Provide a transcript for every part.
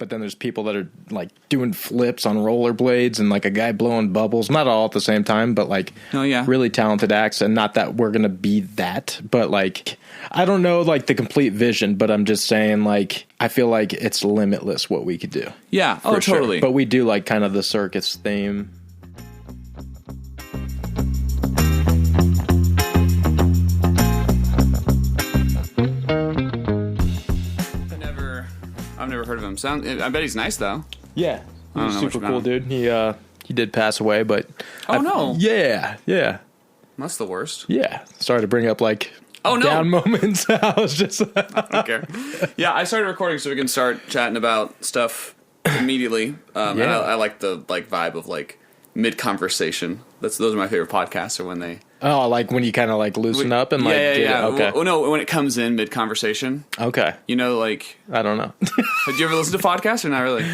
But then there's people that are like doing flips on rollerblades and like a guy blowing bubbles, not all at the same time, but like really talented acts. And not that we're going to be that, but like, I don't know, like the complete vision, but I'm just saying like, I feel like it's limitless what we could do. Yeah. Oh, totally. Sure. But we do like kind of the circus theme. I've never heard of him. I bet he's nice though. Yeah, he's super cool dude. He did pass away, but no. Yeah. That's the worst. Yeah, sorry to bring up like down moments. I was just okay. Yeah, I started recording so we can start chatting about stuff immediately. And I like the vibe of like mid conversation. Those are my favorite podcasts. Or when they like when you kind of like loosen up and yeah. Okay. Well, no, when it comes in mid conversation. Okay. You know, like I don't know. Did you ever listen to podcasts or not really?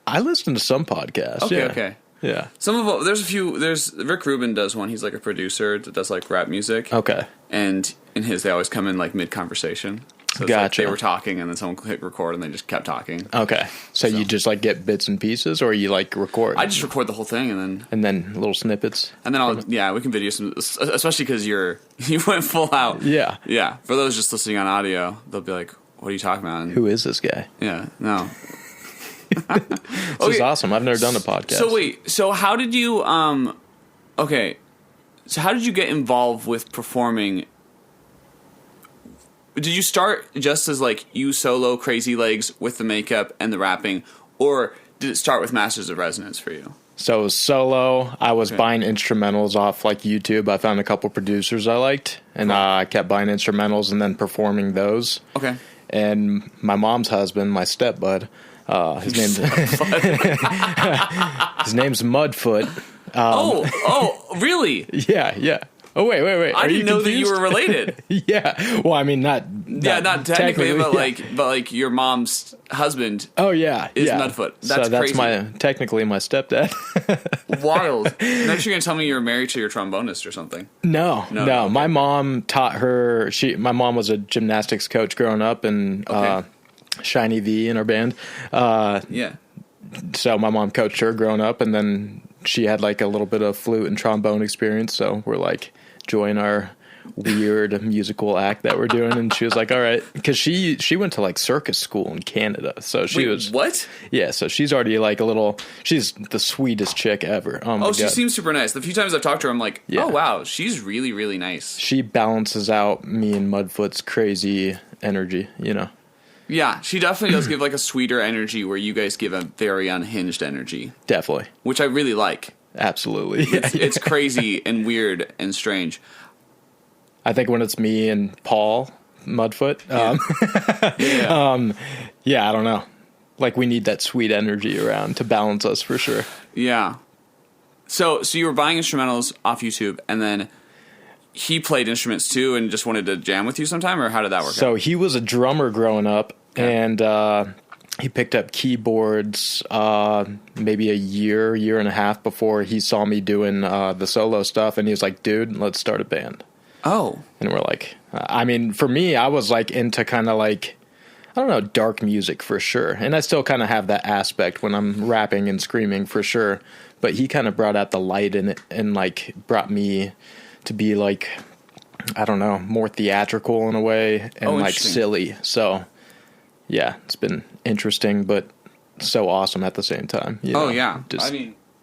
I listen to some podcasts. Okay. Yeah. Some of them, there's Rick Rubin does one. He's like a producer that does like rap music. Okay. And in his, they always come in like mid conversation. So gotcha. Like they were talking and then someone clicked record and they just kept talking. Okay. So you just like get bits and pieces, or you like record? I just record the whole thing and then little snippets. And then we can video some, especially because you went full out. Yeah. Yeah. For those just listening on audio, they'll be like, "What are you talking about?" And, who is this guy? Yeah. No. This is awesome. I've never done a podcast. So wait. So how did you? Okay. So how did you get involved with performing? Did you start just as like you solo Crazy Legs with the makeup and the rapping, or did it start with Masters of Resonance for you? So it was solo. I was buying instrumentals off like YouTube. I found a couple producers I liked, and I kept buying instrumentals and then performing those. Okay. And my mom's husband, my stepbud, his name's Mudfoot. Really? Yeah. Oh wait. I didn't know that you were related. Yeah. Well, I mean, not technically, but like your mom's husband. Oh yeah, is Mudfoot. That's crazy. Technically my stepdad. Wild. Next, you're gonna tell me you were married to your trombonist or something. No. Okay. My mom taught her. My mom was a gymnastics coach growing up, and Shiny V in our band. Yeah. So my mom coached her growing up, and then she had like a little bit of flute and trombone experience. So we're like join our weird musical act that we're doing, and she was like, all right, because she went to like circus school in Canada, so she was what? Yeah, so she's already like she's the sweetest chick ever. Oh my God. She seems super nice. The few times I've talked to her, I'm like, oh wow, she's really, really nice. She balances out me and Mudfoot's crazy energy, you know. Yeah, she definitely does give like a sweeter energy where you guys give a very unhinged energy. Definitely. Which I really like. Absolutely. It's crazy and weird and strange. I think when it's me and Paul Mudfoot, I don't know. Like we need that sweet energy around to balance us for sure. Yeah. So you were buying instrumentals off YouTube, and then he played instruments too and just wanted to jam with you sometime, or how did that work out? So he was a drummer growing up, and he picked up keyboards maybe a year and a half before he saw me doing the solo stuff, and he was like, dude, let's start a band. Oh. And we're like, I mean, for me, I was like into kind of like, I don't know, dark music for sure. And I still kind of have that aspect when I'm rapping and screaming for sure. But he kind of brought out the light in it and like brought me to be like, I don't know, more theatrical in a way and like silly. So yeah, it's been interesting, but so awesome at the same time. You know? Yeah.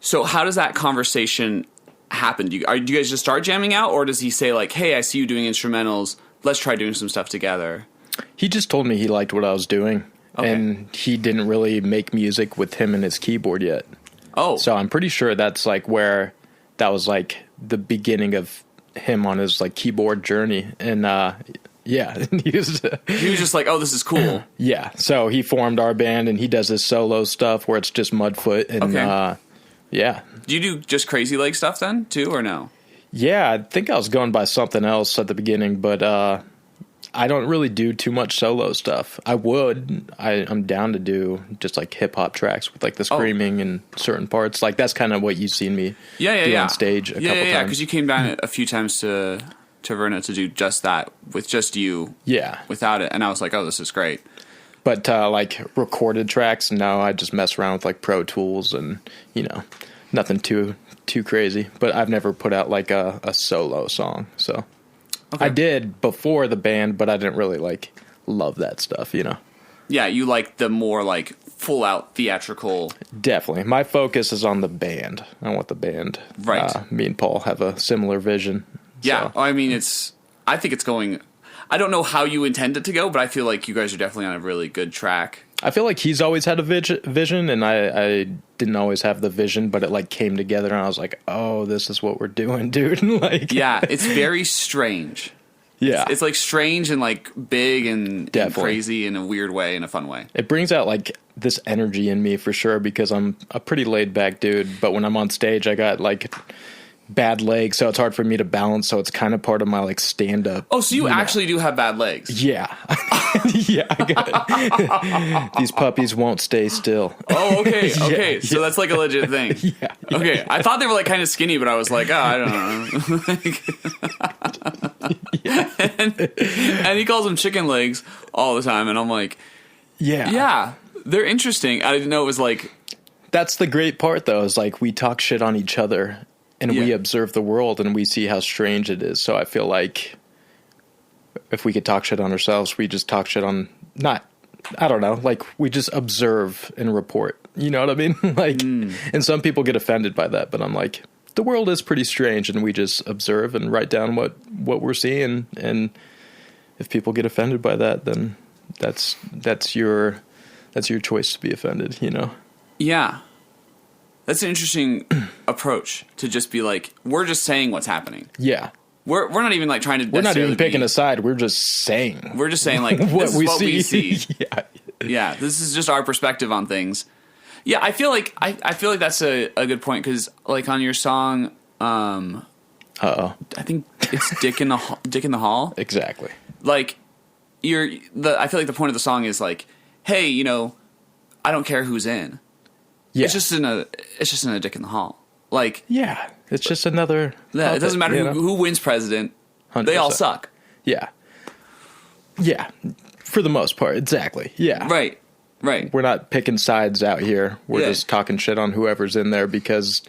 So how does that conversation happen? Do you guys just start jamming out, or does he say like, hey, I see you doing instrumentals, let's try doing some stuff together? He just told me he liked what I was doing, and he didn't really make music with him and his keyboard yet. Oh. So I'm pretty sure that's like where that was like the beginning of him on his like keyboard journey. And yeah, he was just like, oh, this is cool. Yeah. So he formed our band, and he does his solo stuff where it's just Mudfoot. And yeah. Do you do just Crazy Leg stuff then too, or no? Yeah, I think I was going by something else at the beginning, but I don't really do too much solo stuff. I would. I'm down to do just like hip hop tracks with like the screaming and certain parts. Like that's kind of what you've seen me do on stage a couple times. Yeah, because you came down a few times to Verna to do just that with just you. Yeah. Without it. And I was like, oh, this is great. But like recorded tracks, no, I just mess around with like Pro Tools and, nothing too crazy. But I've never put out like a solo song. So okay. I did before the band, but I didn't really like love that stuff, Yeah, you like the more like full out theatrical. Definitely. My focus is on the band. I want the band. Right. Me and Paul have a similar vision. Yeah. So. I mean, I think it's going, I don't know how you intend it to go, but I feel like you guys are definitely on a really good track. I feel like he's always had a vision, and I didn't always have the vision, but it like came together, and I was like, oh, this is what we're doing, dude. Like, yeah, it's very strange. Yeah. It's like strange and like big and crazy in a weird way, in a fun way. It brings out like this energy in me for sure, because I'm a pretty laid back dude, but when I'm on stage, I got like bad legs, so it's hard for me to balance, so it's kind of part of my like stand up. Oh, so you actually do have bad legs? Yeah. Yeah, I got it. These puppies won't stay still. Oh, okay. Okay. So that's like a legit thing. Yeah. Okay. I thought they were like kind of skinny, but I was like, I don't know. And he calls them chicken legs all the time, and I'm like, yeah, they're interesting. I didn't know it was like. That's the great part, though, is like we talk shit on each other. And we observe the world and we see how strange it is. So I feel like if we could talk shit on ourselves, we just talk shit on like we just observe and report. You know what I mean? Like, and some people get offended by that, but I'm like, the world is pretty strange, and we just observe and write down what we're seeing. And if people get offended by that, then that's your choice to be offended, Yeah. That's an interesting approach, to just be like, we're just saying what's happening. Yeah. We're not even like trying to. We're not even picking a side. We're just saying. We're just saying like what we see. Yeah. Yeah. This is just our perspective on things. Yeah. I feel like that's a good point, because like on your song, I think it's Dick in the Hall. Exactly. Like I feel like the point of the song is like, hey, I don't care who's in. Yeah. It's just in a Dick in the Hall. Like, yeah, it's just another. Yeah, it doesn't matter who wins president. 100%. They all suck. Yeah. Yeah. For the most part, exactly. Yeah. Right. We're not picking sides out here. We're just talking shit on whoever's in there, because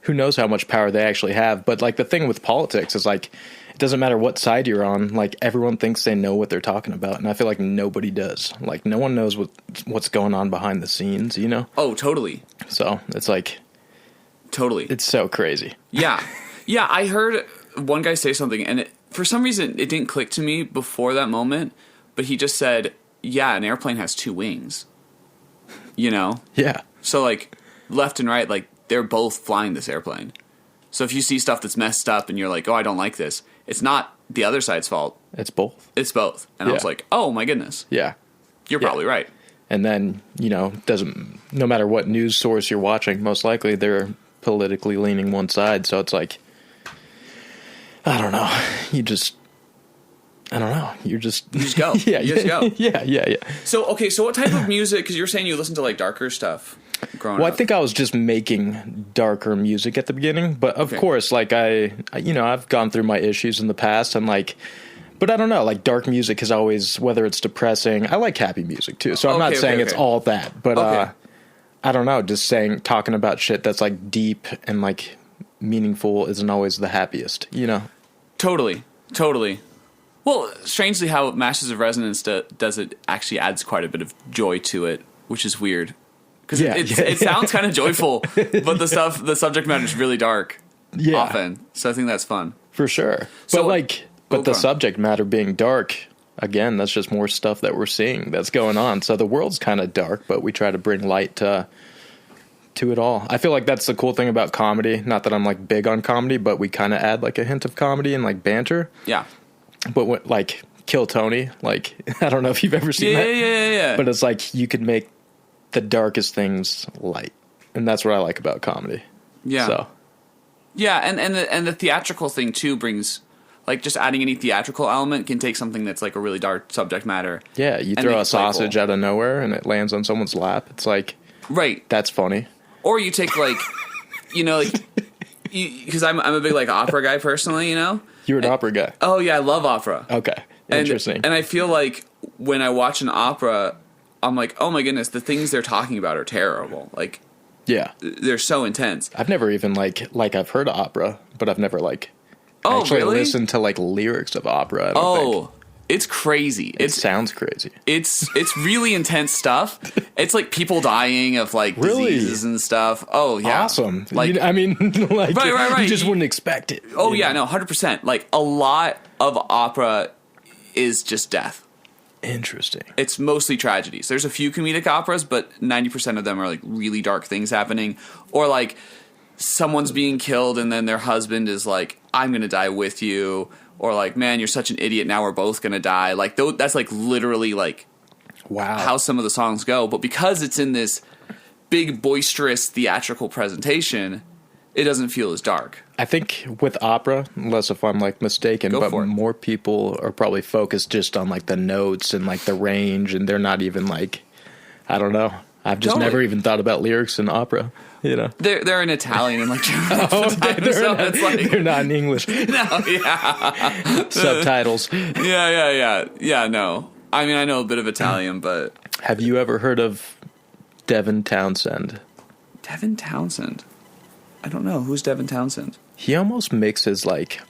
who knows how much power they actually have. But like the thing with politics is like, it doesn't matter what side you're on. Like everyone thinks they know what they're talking about, and I feel like nobody does. Like no one knows what's going on behind the scenes, Oh, totally. So it's like, totally, it's so crazy. Yeah. I heard one guy say something, and for some reason it didn't click to me before that moment. But he just said, "Yeah, an airplane has two wings." Yeah. So like left and right, like they're both flying this airplane. So if you see stuff that's messed up and you're like, oh, I don't like this, it's not the other side's fault. It's both. And I was like, oh my goodness. Yeah. You're probably right. And then, no matter what news source you're watching, most likely they're politically leaning one side. So it's like, I don't know. You just go. Yeah. You just go. Yeah. So what type of music, because you're saying you listen to like darker stuff growing up. I think I was just making darker music at the beginning, but of course, like I've gone through my issues in the past, and like, but I don't know, like dark music is always, whether it's depressing, I like happy music too. So I'm not saying it's all that, but I don't know, just talking about shit that's like deep and like meaningful isn't always the happiest, Totally. Well, strangely, how Masters of Resonance does it actually adds quite a bit of joy to it, which is weird. Because it sounds kind of joyful, but the subject matter is really dark often. So I think that's fun. For sure. But the subject matter being dark, again, that's just more stuff that we're seeing that's going on. So the world's kind of dark, but we try to bring light to it all. I feel like that's the cool thing about comedy. Not that I'm like big on comedy, but we kind of add like a hint of comedy and like banter. Yeah. But like Kill Tony, like I don't know if you've ever seen that. Yeah. But it's like you could make the darkest things light, and that's what I like about comedy. Yeah. So. Yeah, and the theatrical thing too brings, like, just adding any theatrical element can take something that's like a really dark subject matter. Yeah, you throw a sausage out of nowhere and it lands on someone's lap. It's like, right, that's funny. Or you take like, because I'm a big like opera guy personally, You're an opera guy. Oh yeah, I love opera. Okay, interesting. And I feel like when I watch an opera, I'm like, oh my goodness, the things they're talking about are terrible. Like, yeah, they're so intense. I've never even like I've heard opera, but I've never like actually listened to like lyrics of opera. I don't think. It's crazy. It sounds crazy. It's really intense stuff. It's like people dying of like diseases and stuff. Oh yeah, awesome. Like I mean, like right. You just wouldn't expect it. Oh yeah, no, 100%. Like a lot of opera is just death. Interesting. It's mostly tragedies. There's a few comedic operas, but 90% of them are like really dark things happening, or like someone's being killed and then their husband is like, "I'm gonna die with you." Or like, man, you're such an idiot. Now we're both gonna die. Like, that's like literally like, wow, how some of the songs go. But because it's in this big, boisterous theatrical presentation, it doesn't feel as dark. I think with opera, unless if I'm like mistaken, but more people are probably focused just on like the notes and like the range, and they're not even like, I don't know. I've just never even thought about lyrics in opera. You know, they're in Italian and like German. They're not in English. No, yeah, subtitles. Yeah. No, I mean I know a bit of Italian, but have you ever heard of Devin Townsend? Devin Townsend. I don't know who's Devin Townsend. He almost mixes like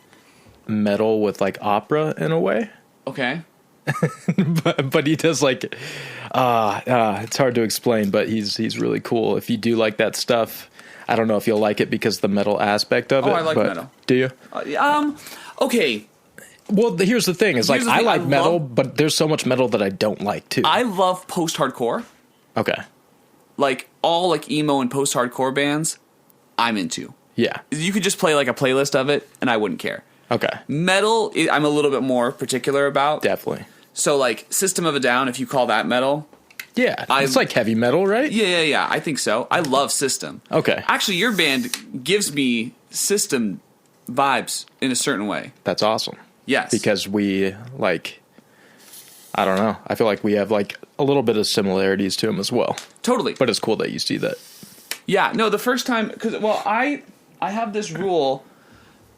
metal with like opera in a way. Okay. but he does like it's hard to explain, but he's really cool. If you do like that stuff, I don't know if you'll like it because the metal aspect of it. I like metal. Do you? Okay. Well, here's the thing: I like metal, but there's so much metal that I don't like too. I love post-hardcore. Okay. Like all like emo and post-hardcore bands, I'm into. Yeah. You could just play like a playlist of it, and I wouldn't care. Okay. Metal, I'm a little bit more particular about. Definitely. So, like, System of a Down, if you call that metal. Yeah, it's like heavy metal, right? Yeah, I think so. I love System. Okay. Actually, your band gives me System vibes in a certain way. That's awesome. Yes. Because we, like, I don't know. I feel like we have, like, a little bit of similarities to them as well. Totally. But it's cool that you see that. Yeah, no, the first time, because, well, I have this rule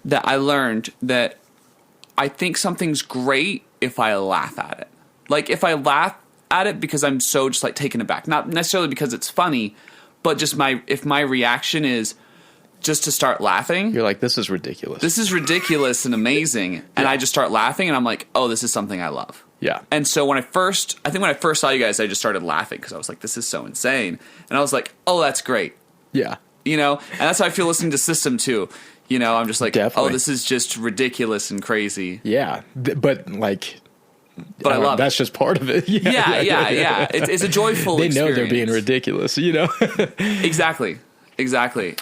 that I learned that I think something's great if I laugh at it. Like, if I laugh at it because I'm so just, like, taken aback. Not necessarily because it's funny, but just if my reaction is just to start laughing. You're like, this is ridiculous. This is ridiculous and amazing. And I just start laughing, and I'm like, oh, this is something I love. Yeah. And so when I first saw you guys, I just started laughing because I was like, this is so insane. And I was like, oh, that's great. Yeah. You know? And that's how I feel listening to System, too. You know, I'm just like, Definitely. Oh, this is just ridiculous and crazy. Yeah, but like, but I love that's just part of it. Yeah. It's a joyful experience. They know they're being ridiculous, you know? Exactly.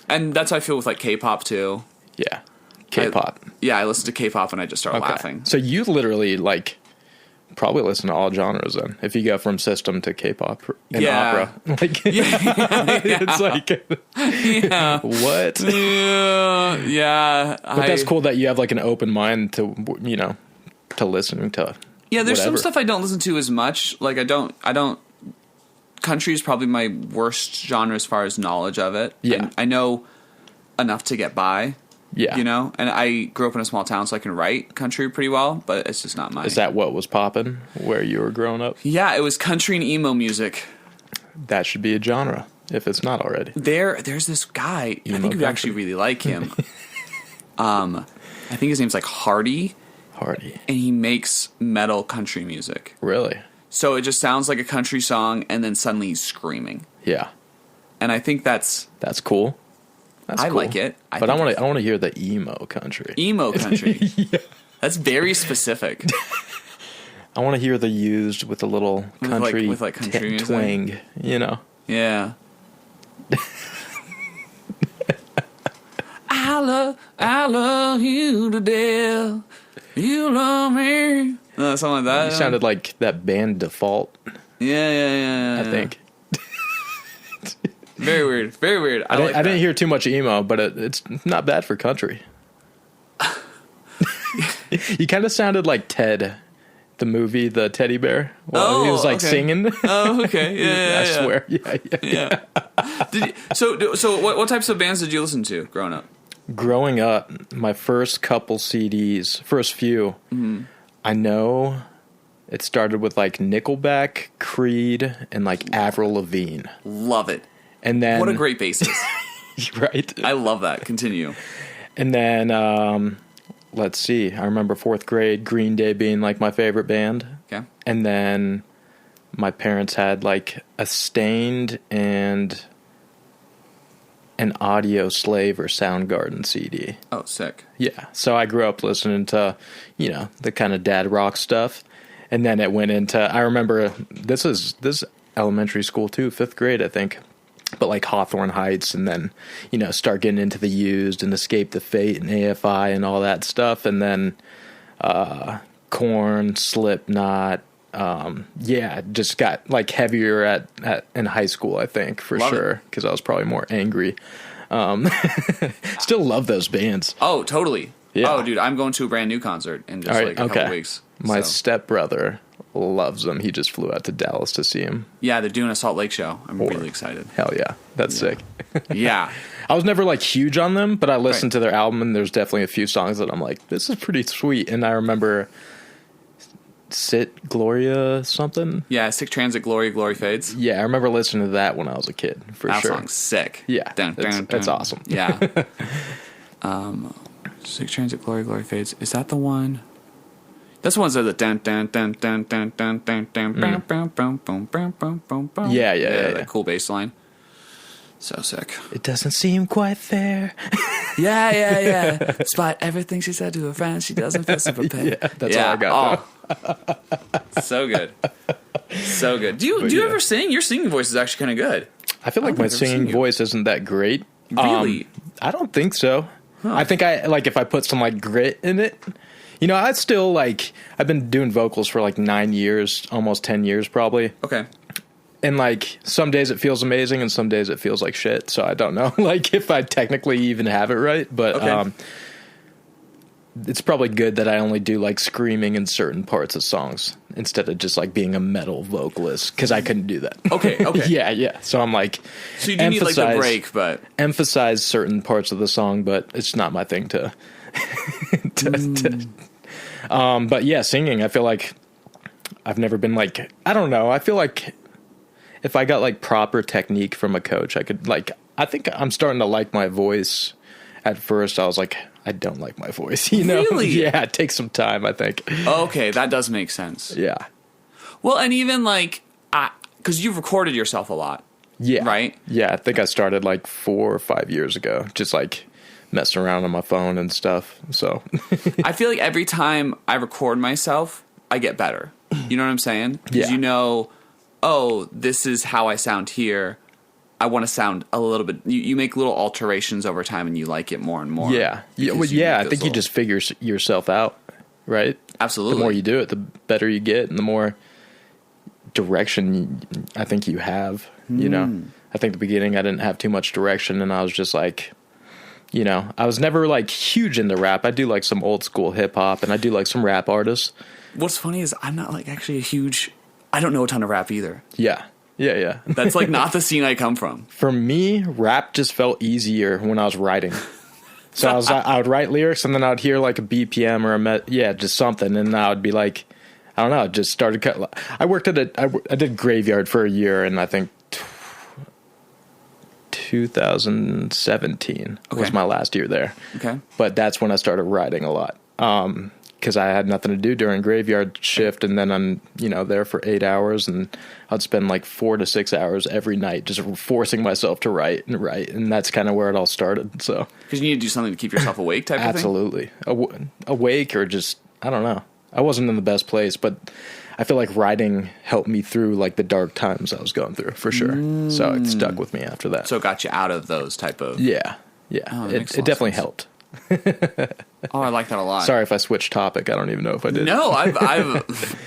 And that's how I feel with like K-pop too. Yeah. K-pop. I listen to K-pop and I just start laughing. So you literally like probably listen to all genres then. If you go from System to K-pop and opera. Like it's like what? Yeah. But that's cool that you have like an open mind to, you know, to listening to. Yeah, there's some stuff I don't listen to as much. Like I don't country is probably my worst genre as far as knowledge of it. Yeah. I know enough to get by. Yeah. You know? And I grew up in a small town, so I can write country pretty well, but it's just not mine. Is that what was popping where you were growing up? Yeah, it was country and emo music. That should be a genre, if it's not already. There's this guy, I think you'd actually really like him. I think his name's like Hardy. Hardy. And he makes metal country music. Really? So it just sounds like a country song, and then suddenly he's screaming. Yeah. And I think that's cool. I cool. like it. But I want to hear the emo country. Emo country. Yeah. That's very specific. I want to hear the used with a little country, with like country music. Twang, you know. Yeah. I love you to death. You love me. Something like that. You sounded like that band Default. Yeah. I think. Very weird. I didn't hear too much emo, but it's not bad for country. You kind of sounded like Ted, the movie, the teddy bear. Well, he was like singing. Oh, okay. Yeah. I swear. Yeah. So what types of bands did you listen to growing up? Growing up, my first couple CDs, first few, I know It started with like Nickelback, Creed, and like Avril Lavigne. Love it. And then what a great basis. Right. I love that. Continue. And then let's see. I remember 4th grade, Green Day being like my favorite band. Okay. And then my parents had like a Stained and an Audio Slave or Soundgarden CD. Oh, sick. Yeah. So I grew up listening to, you know, the kind of dad rock stuff. And then it went into, I remember this elementary school too, 5th grade, I think. But like Hawthorne Heights, and then, you know, start getting into the Used and Escape the Fate and AFI and all that stuff. And then Korn, Slipknot. Just got like heavier in high school, I think, for love sure, because I was probably more angry. Still love those bands. Oh, totally. Yeah. Oh, dude, I'm going to a brand new concert in just like a couple weeks. My stepbrother loves them. He just flew out to Dallas to see him. Yeah, they're doing a Salt Lake show. I'm really excited. Hell yeah. That's sick. Yeah. I was never like huge on them, but I listened to their album, and there's definitely a few songs that I'm like, this is pretty sweet. And I remember Sit Gloria something. Yeah, Sick Transit Glory, Glory Fades. Yeah, I remember listening to that when I was a kid, for sure. That song's sick. Yeah, that's awesome. Yeah. Sick Transit Glory, Glory Fades. Is that the one? That's the one that says the dun dun dun dun dun dun dun dun bam bam bam bam bam bam bam bam. Yeah. That cool bass line. So sick. It doesn't seem quite fair. Yeah. Despite everything she said to her friends, she doesn't feel super pain. Yeah, that's all I got. So good. So good. Do you ever sing? Your singing voice is actually kind of good. I feel like my singing voice isn't that great. Really? I don't think so. Huh. I think if I put some like grit in it, you know, I'd still like, I've been doing vocals for like 9 years, almost 10 years probably. Okay. And like some days it feels amazing and some days it feels like shit. So I don't know like if I technically even have it right, but it's probably good that I only do like screaming in certain parts of songs instead of just like being a metal vocalist, because I couldn't do that. Okay. Yeah. So I'm like, so you do need like a break, but emphasize certain parts of the song, but it's not my thing to. But yeah, singing. I feel like I've never been like, I don't know. I feel like if I got like proper technique from a coach, I could like. I think I'm starting to like my voice. At first, I was like, I don't like my voice, you know? Really? Yeah, it takes some time, I think. Okay, that does make sense. Yeah. Well, and even like, because you've recorded yourself a lot. Yeah. Right? Yeah, I think I started like 4 or 5 years ago, just like messing around on my phone and stuff, so. I feel like every time I record myself, I get better. You know what I'm saying? Because you know, oh, this is how I sound here. I want to sound a little bit. You make little alterations over time, and you like it more and more. Yeah, I think you just figure yourself out, right? Absolutely. The more you do it, the better you get, and the more direction I think you have. You know, I think the beginning I didn't have too much direction, and I was just like, you know, I was never like huge into rap. I do like some old school hip hop, and I do like some rap artists. What's funny is I'm not like actually a huge. I don't know a ton of rap either. Yeah. That's like not the scene I come from. For me, rap just felt easier when I was writing. So I would write lyrics, and then I would hear like a BPM or just something, and I would be like, I don't know, I just started. I worked I did Graveyard for a year, and I think 2017 was my last year there. Okay, but that's when I started writing a lot. Because I had nothing to do during Graveyard shift, and then I'm, you know, there for 8 hours, and I'd spend like 4 to 6 hours every night just forcing myself to write, and that's kind of where it all started. So because you need to do something to keep yourself awake, type of thing. Absolutely, awake, or just I don't know. I wasn't in the best place, but I feel like writing helped me through like the dark times I was going through for sure. So it stuck with me after that. So it got you out of those type of yeah. Oh, it definitely helped. Oh, I like that a lot. Sorry if I switched topic. I don't even know if I did. No,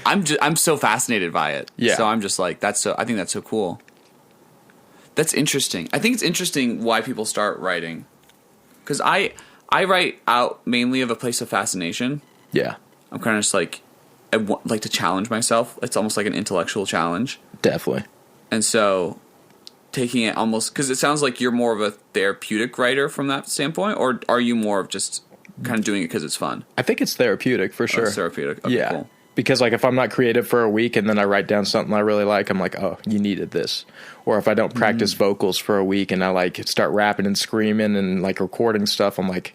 I'm so fascinated by it. Yeah. So I'm just like, I think that's so cool. That's interesting. I think it's interesting why people start writing. Because I write out mainly of a place of fascination. Yeah. I'm kind of just like, I like to challenge myself. It's almost like an intellectual challenge. Definitely. And so taking it almost, because it sounds like you're more of a therapeutic writer from that standpoint, or are you more of just kind of doing it because it's fun? I think it's therapeutic for sure. It's therapeutic. Okay, yeah. cool. because like if I'm not creative for a week and then I write down something I really like, I'm like, oh, you needed this. Or if I don't practice vocals for a week and I like start rapping and screaming and like recording stuff, I'm like,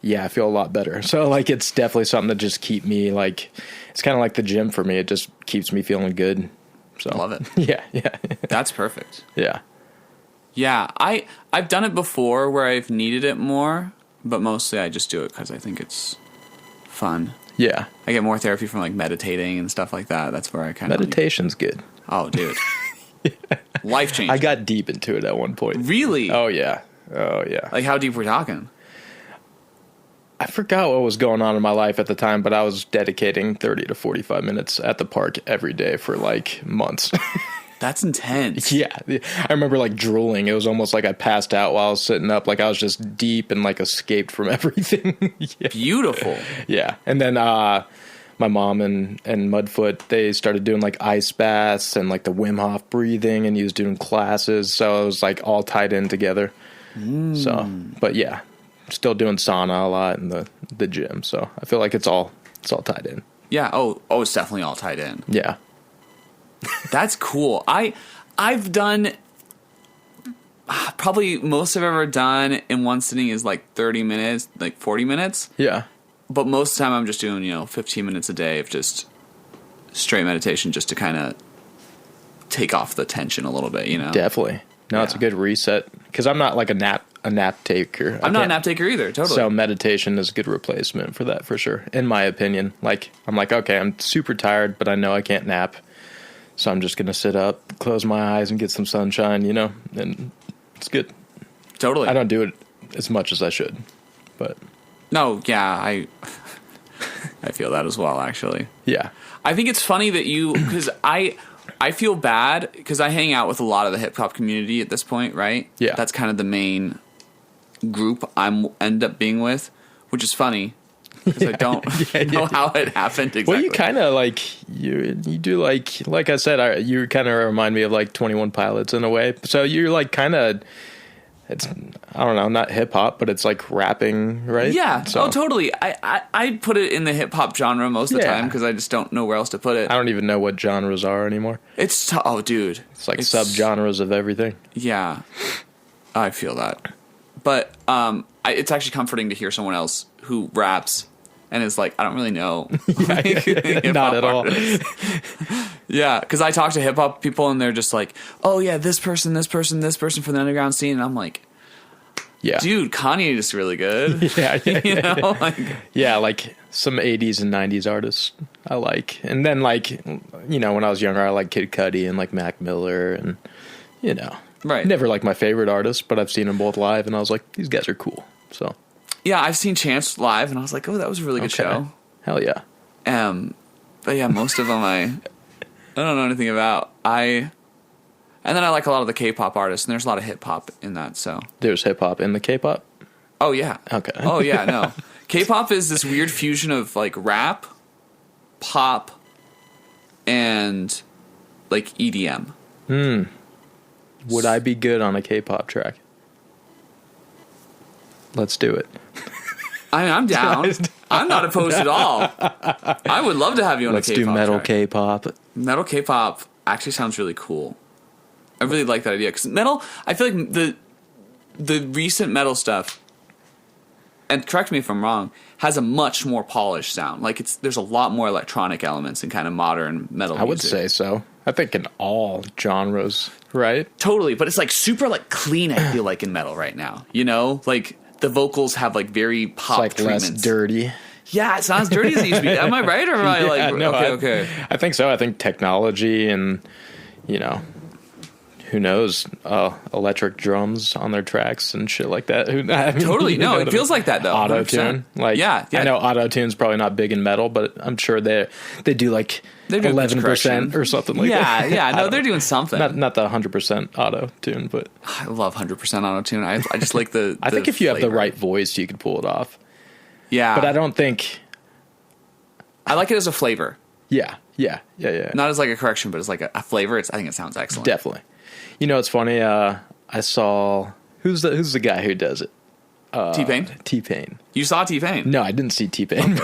yeah, I feel a lot better. So like it's definitely something that just keep me like, it's kind of like the gym for me. It just keeps me feeling good. So love it. Yeah. That's perfect. Yeah. Yeah, I've done it before where I've needed it more, but mostly I just do it because I think it's fun. Yeah. I get more therapy from like meditating and stuff like that. That's where I kind of... Meditation's good. Oh, dude. Life changing. I got deep into it at one point. Really? Oh, yeah. Like how deep we're talking? I forgot what was going on in my life at the time, but I was dedicating 30 to 45 minutes at the park every day for like months. That's intense. Yeah. I remember like drooling. It was almost like I passed out while I was sitting up. Like I was just deep and like escaped from everything. Yeah. Beautiful. Yeah. And then my mom and Mudfoot, they started doing like ice baths and like the Wim Hof breathing, and he was doing classes. So it was like all tied in together. So, but yeah, still doing sauna a lot in the gym. So I feel like it's all tied in. Yeah. Oh, it's definitely all tied in. Yeah. That's cool. I've done probably most I've ever done in one sitting is like 30 minutes, like 40 minutes. Yeah. But most of the time I'm just doing, 15 minutes a day of just straight meditation just to kind of take off the tension a little bit, Definitely. No, it's a good reset because I'm not like a nap taker. I'm not a nap taker either. Totally. So meditation is a good replacement for that for sure. In my opinion, like I'm like, okay, I'm super tired, but I know I can't nap. So I'm just going to sit up, close my eyes, and get some sunshine, and it's good. Totally. I don't do it as much as I should, but... No, yeah, I feel that as well, actually. Yeah. I think it's funny that because I feel bad, because I hang out with a lot of the hip-hop community at this point, right? Yeah. That's kind of the main group end up being with, which is funny. Because I don't know how it happened exactly. Well, you kind of like you do like I said, you kind of remind me of like 21 Pilots in a way. So you're like kind of, it's I don't know, not hip hop, but it's like rapping, right? Yeah. So. Oh, totally. I put it in the hip hop genre most of the time because I just don't know where else to put it. I don't even know what genres are anymore. It's dude, it's like subgenres of everything. Yeah, I feel that. But it's actually comforting to hear someone else who raps and is like, I don't really know. Not at all. Yeah, because I talk to hip hop people and they're just like, oh yeah, this person from the underground scene, and I'm like, yeah, dude, Kanye is really good. Yeah, like some 80s and 90s artists I like, and then like when I was younger, I liked Kid Cudi and like Mac Miller, and right. Never like my favorite artists, but I've seen them both live, and I was like, these guys are cool. So yeah, I've seen Chance live, and I was like, oh, that was a really good show. Hell yeah. But yeah, most of them I don't know anything about. And then I like a lot of the K-pop artists, and there's a lot of hip hop in that. So there's hip hop in the K-pop. Oh yeah. Okay. Oh yeah. No, K-pop is this weird fusion of like rap, pop, and like EDM. Would I be good on a K-pop track? Let's do it. I'm down. I'm not opposed at all. I would love to have you on a K-pop track. Let's do metal track. K-pop. Metal K-pop actually sounds really cool. I really like that idea because metal. I feel like the recent metal stuff, and correct me if I'm wrong, has a much more polished sound. Like there's a lot more electronic elements in kind of modern metal music. I would say so. I think in all genres, right? Totally, but it's like super like clean. I feel like in metal right now, like the vocals have like very pop like treatments. Less dirty. Yeah, it's not as dirty as it used to be. Am I right or am I like no, okay? I think so. I think technology and who knows, electric drums on their tracks and shit like that. Totally. No, it feels like that though. Auto-tune. Like, yeah. I know auto-tune's probably not big in metal, but I'm sure they do like 11% or something like that. Yeah. No, they're doing something. Not the 100% auto-tune, but I love 100% auto-tune. I just like the I think if you have the right voice, you could pull it off. Yeah. But I don't think... I like it as a flavor. Yeah. Not as like a correction, but as like a flavor. I think it sounds excellent. Definitely. It's funny. I saw who's the guy who does it. T-Pain? T-Pain. You saw T-Pain? No, I didn't see T-Pain,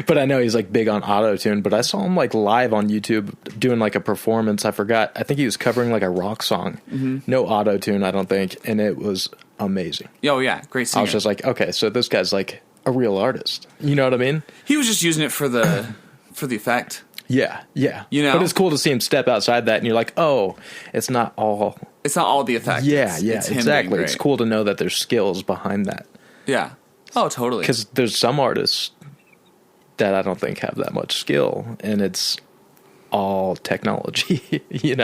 but I know he's like big on auto-tune. But I saw him like live on YouTube doing like a performance. I forgot. I think he was covering like a rock song. Mm-hmm. No auto-tune, I don't think, and it was amazing. Oh yeah, great singer. I was just like, okay, so this guy's like a real artist. You know what I mean? He was just using it for the effect. Yeah. You know, but it's cool to see him step outside that, and you're like, oh, it's not all the effect. Yeah, it's exactly. It's cool to know that there's skills behind that. Yeah. Oh, totally. Because there's some artists that I don't think have that much skill, and it's all technology,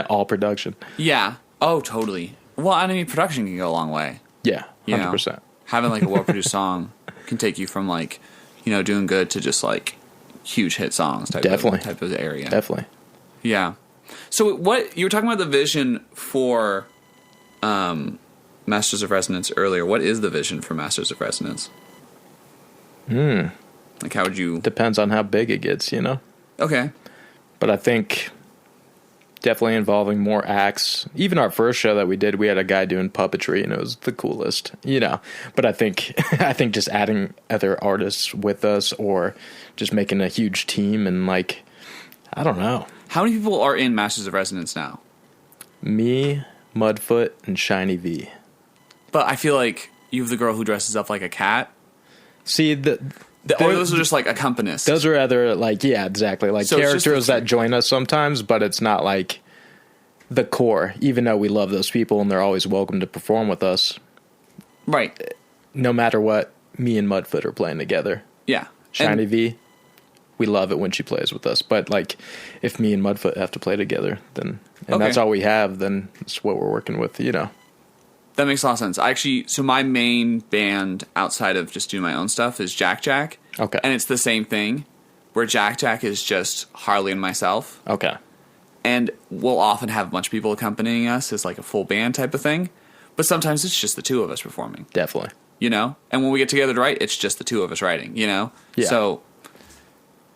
all production. Yeah. Oh, totally. Well, I mean, production can go a long way. Yeah, 100%. Having like a well-produced song can take you from like, doing good to just like huge hit songs type of area. Definitely. Yeah. So what you were talking about the vision for Masters of Resonance earlier. What is the vision for Masters of Resonance? Like how would you... Depends on how big it gets, Okay. But I think definitely involving more acts. Even our first show that we did, we had a guy doing puppetry, and it was the coolest, But I think just adding other artists with us, or just making a huge team, and like, I don't know. How many people are in Masters of Resonance now? Me, Mudfoot, and Shiny V. But I feel like you have the girl who dresses up like a cat. See, or those are just like accompanists. Those are other, like, yeah, exactly. Like, so characters that join us sometimes, but it's not like the core, even though we love those people and they're always welcome to perform with us. Right. No matter what, me and Mudfoot are playing together. Yeah. Shiny V, we love it when she plays with us. But, like, if me and Mudfoot have to play together, then, and that's all we have, then it's what we're working with, That makes a lot of sense. So my main band outside of just doing my own stuff is Jack Jack. Okay. And it's the same thing, where Jack Jack is just Harley and myself. Okay. And we'll often have a bunch of people accompanying us as like a full band type of thing. But sometimes it's just the two of us performing. Definitely. And when we get together to write, it's just the two of us writing, Yeah. So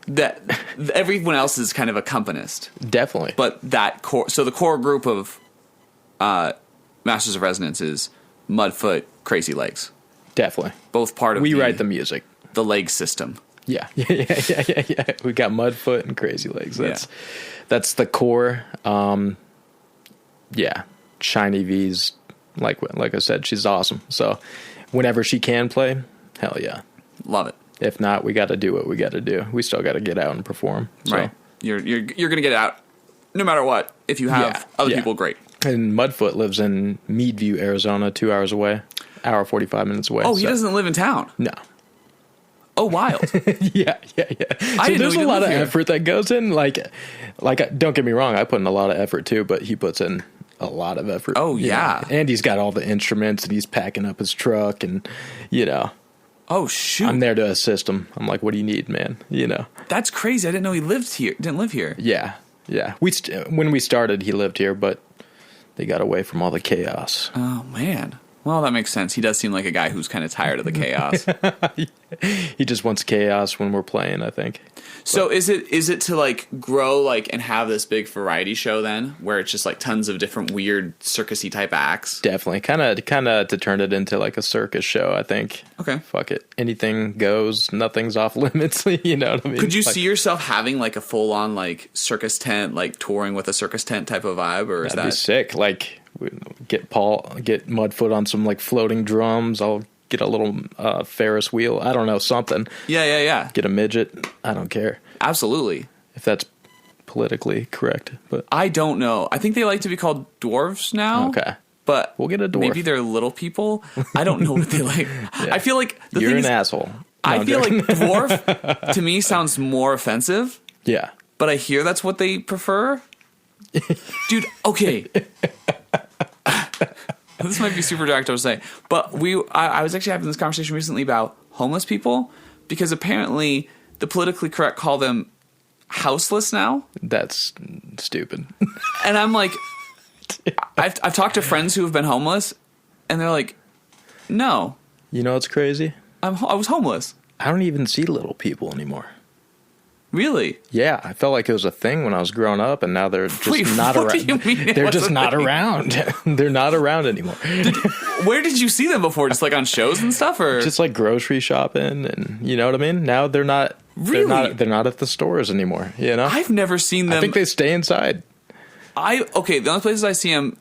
that everyone else is kind of accompanist. Definitely. But that core, so the core group of Masters of Resonance is Mudfoot, Crazy Legs. Definitely. Both part of we write the music. The leg system. Yeah. We got Mudfoot and Crazy Legs. That's the core. Shiny V's, like I said, she's awesome. So whenever she can play, hell yeah. Love it. If not, we got to do what we got to do. We still got to get out and perform. So. Right. You're going to get out no matter what. If you have other people, great. And Mudfoot lives in Meadview, Arizona, 2 hours away. Hour 45 minutes away. Oh, he doesn't live in town? No. Oh, wild. Yeah. So there's a lot of effort that goes in. Like, don't get me wrong, I put in a lot of effort too, but he puts in a lot of effort. Oh, yeah. And he's got all the instruments, and he's packing up his truck, and, Oh, shoot. I'm there to assist him. I'm like, what do you need, man? That's crazy. I didn't know he didn't live here. Yeah. When we started, he lived here, but they got away from all the chaos. Oh, man. Well, that makes sense. He does seem like a guy who's kind of tired of the chaos. He just wants chaos when we're playing, I think. So is it to like grow like and have this big variety show then, where it's just like tons of different weird circusy type acts? Definitely, kind of to turn it into like a circus show. I think. Okay. Fuck it, anything goes. Nothing's off limits. You know what I mean? Could you see yourself having like a full on like circus tent, like touring with a circus tent type of vibe, or is that'd be sick? Like get Mudfoot on some like floating drums. I'll get a little Ferris wheel. I don't know, something. Yeah. Get a midget. I don't care. Absolutely. If that's politically correct, but I don't know. I think they like to be called dwarves now. Okay. But we'll get a dwarf. Maybe they're little people. I don't know what they like. Yeah. I feel like you're an asshole. No, I feel like dwarf to me sounds more offensive. Yeah. But I hear that's what they prefer. Dude, okay. This might be super direct to say, but I was actually having this conversation recently about homeless people, because apparently the politically correct call them houseless now. That's stupid. And I'm like, I've talked to friends who have been homeless, and they're like, no. You know what's crazy? I was homeless. I don't even see little people anymore. Really? Yeah, I felt like it was a thing when I was growing up, and now they're just not around. What do you mean they're just not around. They're not around anymore. Where did you see them before? Just like on shows and stuff, or just like grocery shopping, and you know what I mean? Now they're not. Really? They're not at the stores anymore. You know? I've never seen them. I think they stay inside. Okay, the only places I see him.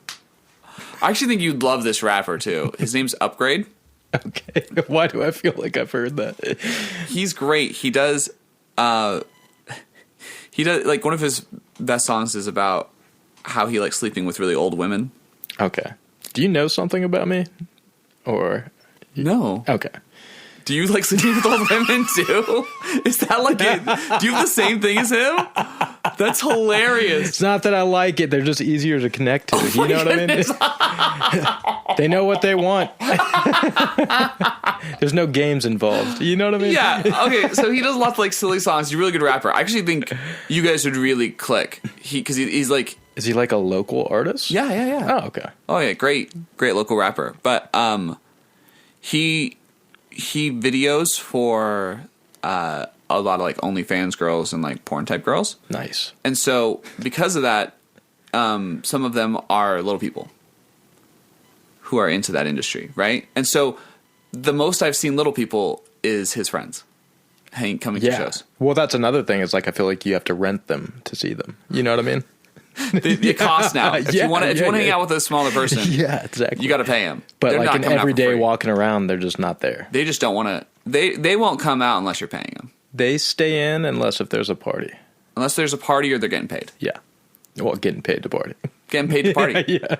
I actually think you'd love this rapper too. His name's Upgrade. Okay. Why do I feel like I've heard that? He's great. He does like one of his best songs is about how he likes sleeping with really old women. Okay. Do you know something about me? Or no. Okay. Do you like sleeping with old women too? Is that like do you have the same thing as him? That's hilarious. It's not that I like it. They're just easier to connect to. You know what I mean? They know what they want. There's no games involved. You know what I mean? Yeah. Okay. So he does lots of like silly songs. He's a really good rapper. I actually think you guys would really click. He's like. Is he like a local artist? Yeah. Oh, okay. Oh yeah, great local rapper. But he videos for a lot of like OnlyFans girls and like porn type girls. Nice. And so because of that, some of them are little people who are into that industry, right? And so the most I've seen little people is his friends coming to shows. Well, that's another thing is like I feel like you have to rent them to see them. You know what I mean? It costs now. If you want to hang out with a smaller person, yeah, exactly. You got to pay them. But they're like an everyday walking around, they're just not there. They just don't want to. They won't come out unless you're paying them. They stay in unless if there's a party. Unless there's a party or they're getting paid. Yeah. Well, getting paid to party. Getting paid to party. Yeah.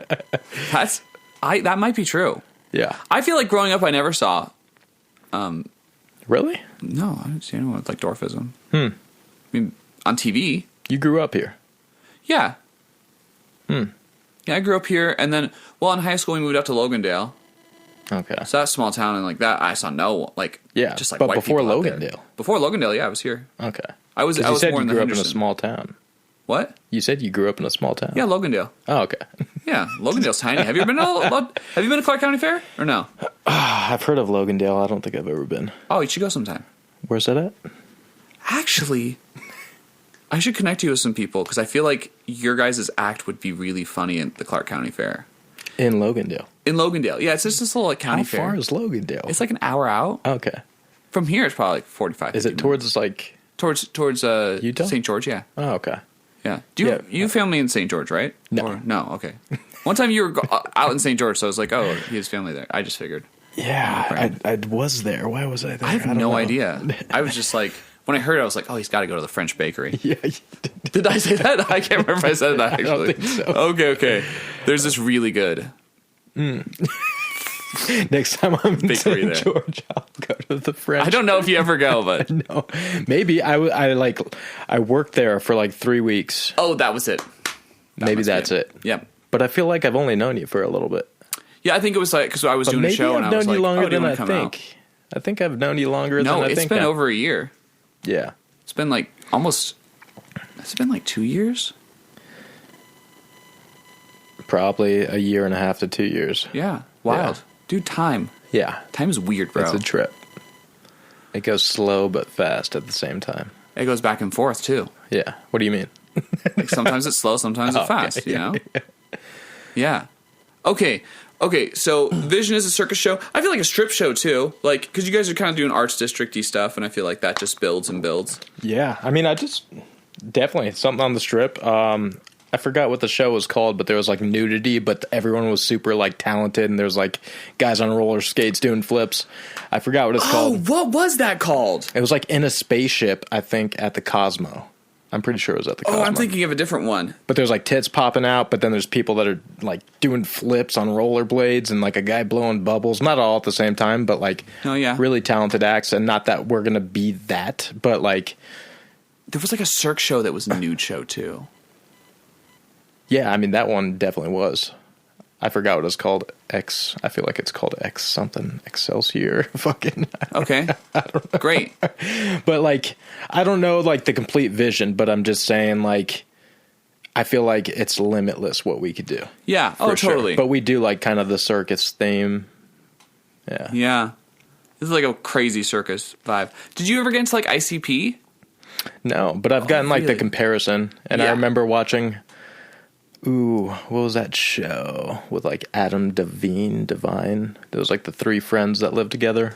That might be true. Yeah. I feel like growing up, I never saw. Really? No, I didn't see anyone with like dwarfism. I mean, on TV. You grew up here. Yeah. Yeah, I grew up here, and then, in high school we moved out to Logandale. Okay. So that's a small town, and like that, I saw just like but white before people out there. Logandale. Before Logandale, yeah, I was here. Okay. I was. You I was said more you in the grew up in a Henderson. small town. What? You said you grew up in a small town. Yeah, Logandale. Oh, okay. Yeah, Logandale's tiny. Have you been to Clark County Fair or no? I've heard of Logandale. I don't think I've ever been. Oh, you should go sometime. Where's that at? Actually, I should connect you with some people because I feel like your guys' act would be really funny at the Clark County Fair. In Logandale. In Logandale, yeah, it's just this little like county fair. How far is Logandale? It's like an hour out. Okay. From here, it's probably like 45. Is it towards like towards Utah? St. George? Yeah. Oh, okay. Yeah. You family in St. George, right? No. No. Okay. One time you were out in St. George, so I was like, oh, he has family there. I just figured. Yeah, I was there. Why was I there? I have no idea. I was just like, when I heard it, I was like, oh, he's got to go to the French bakery. Yeah. Did I say that? I can't remember if I said that, actually. I don't think so. Okay. There's this really good. Next time I'm in bakery St. George, I'll go to the French. I don't know if you ever go, but. No. Maybe. I worked there for like 3 weeks. Oh, that was it. Maybe that's it. Yeah. But I feel like I've only known you for a little bit. Yeah, I think it was like, because I was doing a show and I was like, oh, do you want to come out? I think I've known you longer than I think. No, it's been over a year. Yeah. It's been like has it been like 2 years? Probably a year and a half to 2 years. Yeah. Wild. Yeah. Dude, time. Yeah. Time is weird, bro. It's a trip. It goes slow but fast at the same time. It goes back and forth, too. Yeah. What do you mean? Like sometimes it's slow, sometimes it's fast, you know? Yeah. Okay, so Vision is a circus show. I feel like a strip show, too. Like, because you guys are kind of doing arts district-y stuff, and I feel like that just builds and builds. Yeah. I mean, definitely something on the strip. I forgot what the show was called, but there was like nudity, but everyone was super like talented, and there's like guys on roller skates doing flips. I forgot what it's called. Oh, what was that called? It was like in a spaceship, I think, at the Cosmo. I'm pretty sure it was at the Cosmo. Oh, I'm thinking of a different one. But there's like tits popping out, but then there's people that are like doing flips on rollerblades and like a guy blowing bubbles. Not all at the same time, but like really talented acts. And not that we're going to be that, but like... There was like a Cirque show that was a nude show too. Yeah, I mean, that one definitely was. I forgot what it's called. I feel like it's called X something. Excelsior. Fucking. Okay. I don't know. Great. But like, I don't know like the complete vision, but I'm just saying like, I feel like it's limitless what we could do. Yeah. Oh, totally. Sure. But we do like kind of the circus theme. Yeah. Yeah. This is like a crazy circus vibe. Did you ever get into like ICP? No, but I've gotten like the comparison, and I remember watching. Ooh, what was that show with like Adam Devine? There was like the three friends that lived together.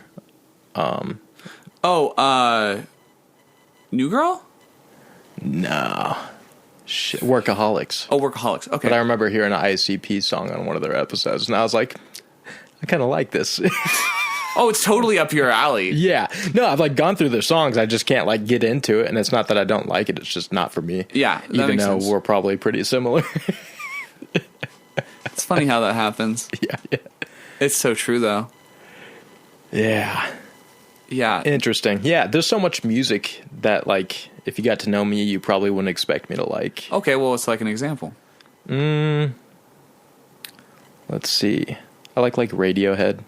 New Girl? No. Shit. Workaholics. Oh, Workaholics. Okay. But I remember hearing an ICP song on one of their episodes, and I was like, I kind of like this. Oh, it's totally up your alley. Yeah. No, I've like gone through their songs. I just can't like get into it, and it's not that I don't like it. It's just not for me. Yeah, that even makes though sense. we're probably pretty similar. It's funny how that happens. Yeah. It's so true, though. Yeah. Yeah. Interesting. Yeah, there's so much music that, like, if you got to know me, you probably wouldn't expect me to like. Okay, well, it's like an example. Let's see. I like Radiohead.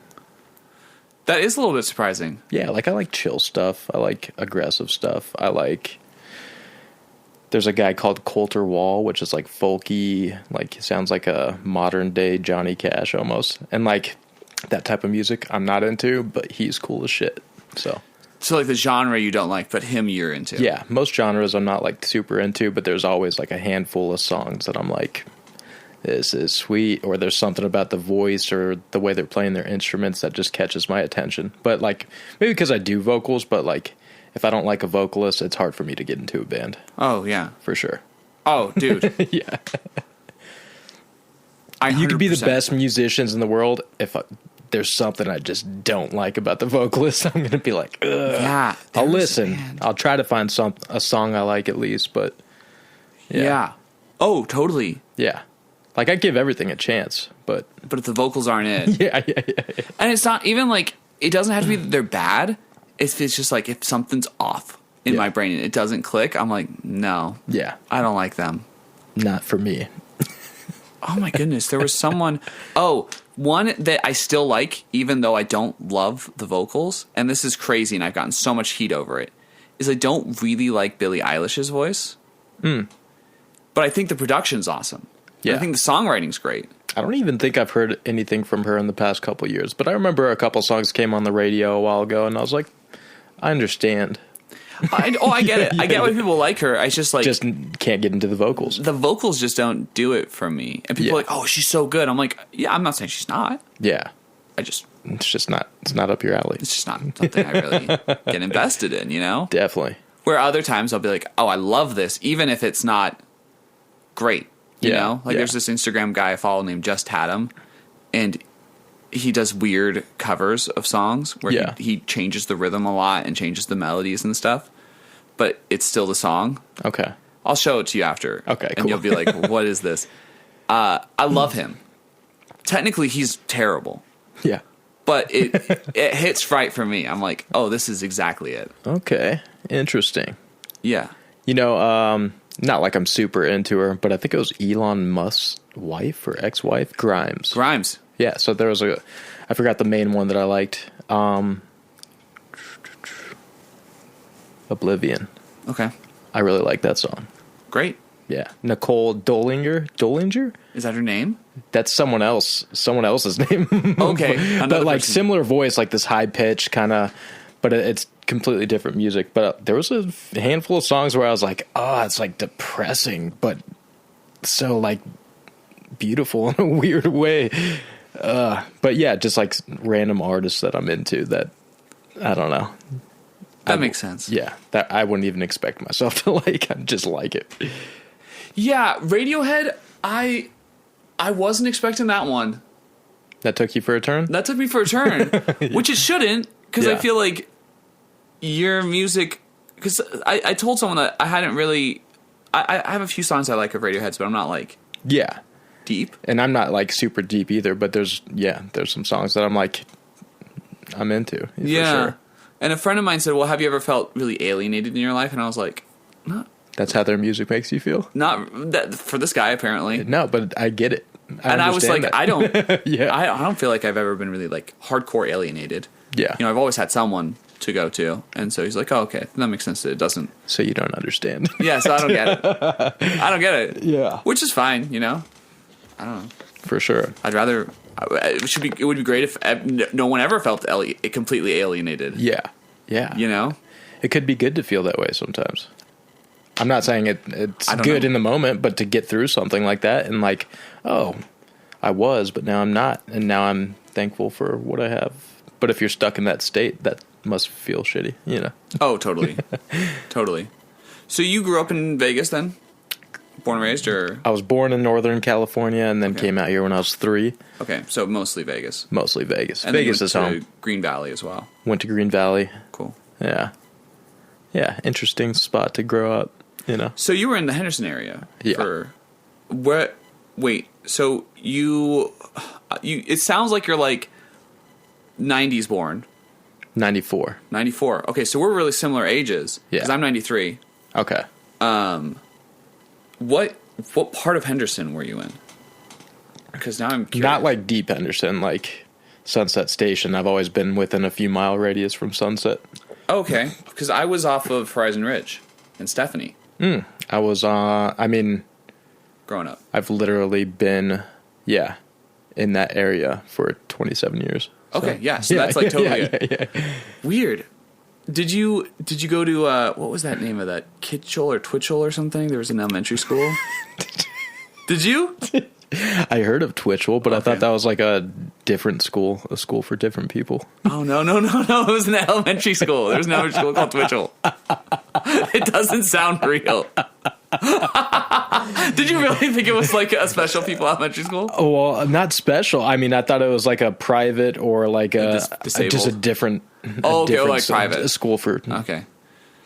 That is a little bit surprising. Yeah, like I like chill stuff. I like aggressive stuff. There's a guy called Colter Wall, which is like folky, like sounds like a modern day Johnny Cash almost. And like that type of music I'm not into, but he's cool as shit. So like the genre you don't like, but him you're into. Yeah, most genres I'm not like super into, but there's always like a handful of songs that I'm like, this is sweet, or there's something about the voice or the way they're playing their instruments that just catches my attention. But like maybe because I do vocals, but like if I don't like a vocalist, it's hard for me to get into a band. Oh, yeah. For sure. Oh, dude. Yeah. You 100%. could be the best musicians in the world. If there's something I just don't like about the vocalist, I'm going to be like, ugh. Yeah. I'll listen. I'll try to find a song I like at least, but yeah. Oh, totally. Yeah. Like I give everything a chance, but if the vocals aren't it. Yeah. And it's not even like, it doesn't have to be that they're bad. It's just like if something's off in my brain and it doesn't click, I'm like, no. Yeah. I don't like them. Not for me. Oh my goodness. There was someone. One that I still like, even though I don't love the vocals, and this is crazy and I've gotten so much heat over it, is I don't really like Billie Eilish's voice. But I think the production's awesome. Yeah. I think the songwriting's great. I don't even think I've heard anything from her in the past couple of years, but I remember a couple songs came on the radio a while ago, and I was like, I understand. I get it. I get why people like her. I just can't get into the vocals. The vocals just don't do it for me. And people are like, oh, she's so good. I'm like, yeah, I'm not saying she's not. Yeah. It's not up your alley. It's just not something I really get invested in, you know? Definitely. Where other times I'll be like, oh, I love this, even if it's not great. You know? Like there's this Instagram guy I follow named Just Had Him, and he does weird covers of songs where he changes the rhythm a lot and changes the melodies and stuff, but it's still the song. Okay. I'll show it to you after. Okay, and cool. you'll be like, what is this? I love him. Technically, he's terrible. Yeah. But it hits right for me. I'm like, oh, this is exactly it. Okay. Interesting. Yeah. You know, not like I'm super into her, but I think it was Elon Musk's wife or ex-wife, Grimes. Yeah, so there was I forgot the main one that I liked. Oblivion. Okay. I really like that song. Great. Yeah. Nicole Dolinger? Is that her name? That's someone else's name. Okay. But like person. similar voice, like this high pitch kind of, but it's completely different music. But there was a handful of songs where I was like, oh, it's like depressing, but so like beautiful in a weird way. But yeah, just like random artists that I'm into that I don't know. That makes sense. Yeah, that I wouldn't even expect myself to like. I just like it. Yeah, Radiohead. I wasn't expecting that one. That took you for a turn? That took me for a turn, which it shouldn't, because I feel like your music. Because I told someone that I hadn't really. I have a few songs I like of Radiohead's, but I'm not like deep, and I'm not like super deep either. But there's some songs that I'm like I'm into. For sure. And a friend of mine said, "Well, have you ever felt really alienated in your life?" And I was like, "Not." That's how their music makes you feel? Not that for this guy, apparently. No, but I get it. I was like, that. I don't. Yeah. I don't feel like I've ever been really like hardcore alienated. Yeah. You know, I've always had someone to go to, and so he's like, "Oh, okay, that makes sense." It doesn't. So you don't understand? Yeah. So I don't get it. I don't get it. Yeah. Which is fine, you know. I don't know. For sure. I'd rather. It would be great if no one ever felt completely alienated. Yeah. Yeah. You know? It could be good to feel that way sometimes. I'm not saying it's good in the moment, but to get through something like that and like, oh, I was, but now I'm not. And now I'm thankful for what I have. But if you're stuck in that state, that must feel shitty, you know? Oh, totally. Totally. So you grew up in Vegas then? Born and raised, or? I was born in Northern California and then came out here when I was 3. Okay, so mostly Vegas. Mostly Vegas. And Vegas is home. Green Valley as well. Went to Green Valley. Cool. Yeah. Yeah, interesting spot to grow up, you know? So you were in the Henderson area. Yeah. For what? Wait, so you, it sounds like you're like 90s born. 94. 94. Okay, so we're really similar ages. Yeah. Because I'm 93. Okay. What part of Henderson were you in? Because now I'm curious. Not like deep Henderson, like Sunset Station. I've always been within a few mile radius from Sunset. Okay, because I was off of Horizon Ridge in Stephanie. I was, growing up. I've literally been, in that area for 27 years. So. Okay, so that's like totally it. Weird. Did you go to what was that name of that, Kitchell or Twitchell or something? There was an elementary school. Did you? I heard of Twitchell, but I thought that was like a different school, a school for different people. Oh no! It was an elementary school. There was an elementary school called Twitchell. It doesn't sound real. Did you really think it was like a special people elementary school? Oh, well, not special. I mean, I thought it was like a private or like just a different. Oh, okay, like private school for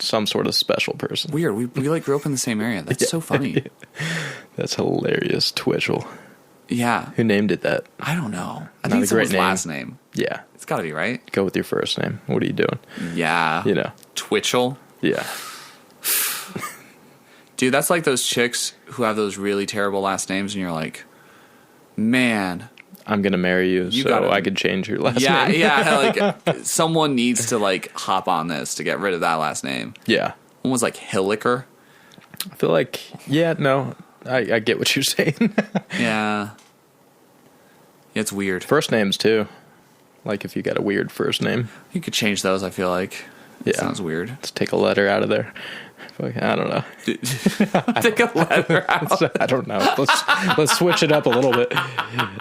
some sort of special person. Weird. We like grew up in the same area. That's so funny. That's hilarious. Twitchell. Yeah. Who named it that? I don't know. I think it's someone's last name. Yeah. It's got to be right. Go with your first name. What are you doing? Yeah. You know. Twitchell. Yeah. Dude, that's like those chicks who have those really terrible last names, and you're like, man, I'm gonna marry you so I could change your last name. Yeah. Like someone needs to like hop on this to get rid of that last name. Yeah. One was like Hilliker. I feel like, I get what you're saying. Yeah. It's weird. First names too. Like if you got a weird first name, you could change those. I feel like. It sounds weird. Let's take a letter out of there. I don't know. Take a letter out. I don't know. Let's switch it up a little bit.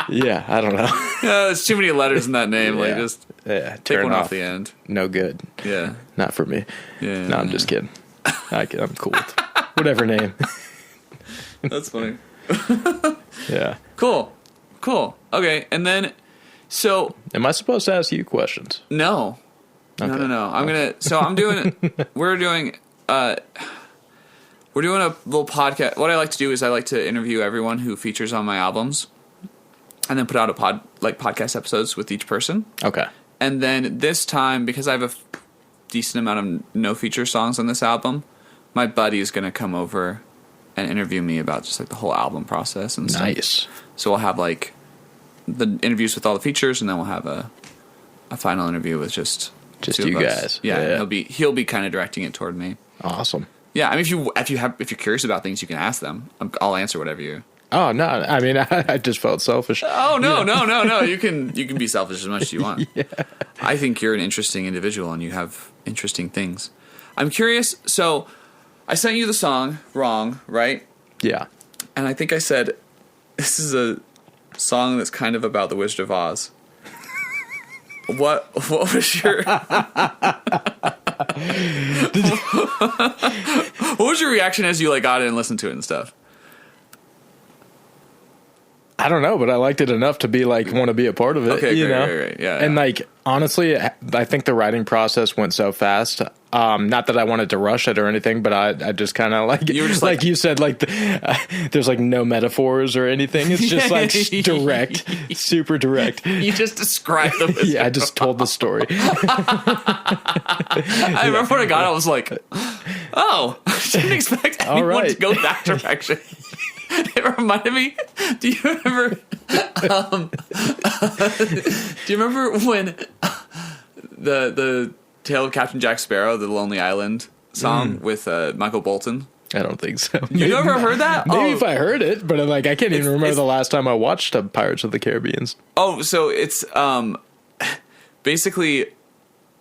Yeah, I don't know. There's too many letters in that name. Like just take one off the end. No good. Yeah, not for me. Yeah. No, I'm just kidding. I'm cool with whatever name. That's funny. Yeah. Cool. Okay, and then am I supposed to ask you questions? No. Okay. No. We're doing a little podcast. What I like to do is I like to interview everyone who features on my albums, and then put out podcast episodes with each person. Okay. And then this time, because I have a decent amount of no feature songs on this album, my buddy is going to come over and interview me about just like the whole album process and stuff. Nice. So we'll have like the interviews with all the features, and then we'll have a final interview with just you guys. Yeah. He'll be kind of directing it toward me. Awesome. Yeah, I mean, if you're curious about things, you can ask them. I'll answer whatever you. Oh no! I mean, I just felt selfish. Oh no! You can be selfish as much as you want. Yeah. I think you're an interesting individual, and you have interesting things. I'm curious. So, I sent you the song wrong, right? Yeah. And I think I said this is a song that's kind of about the Wizard of Oz. What was your what was your reaction as you got it and listened to it and stuff? I don't know, but I liked it enough to be want to be a part of it. Okay, you know? Great. Yeah. And honestly, I think the writing process went so fast. Not that I wanted to rush it or anything, but I just kind of you were just like you said, there's no metaphors or anything. It's just direct, super direct. You just described them. Yeah, I just told the story. I remember when I got it, I was like, oh, I didn't expect anyone to go that direction. It reminded me. Do you remember? Do you remember when the Tale of Captain Jack Sparrow, the Lonely Island song with Michael Bolton? I don't think so. You never heard that? Maybe if I heard it, but I can't even remember the last time I watched Pirates of the Caribbean. Oh, so it's basically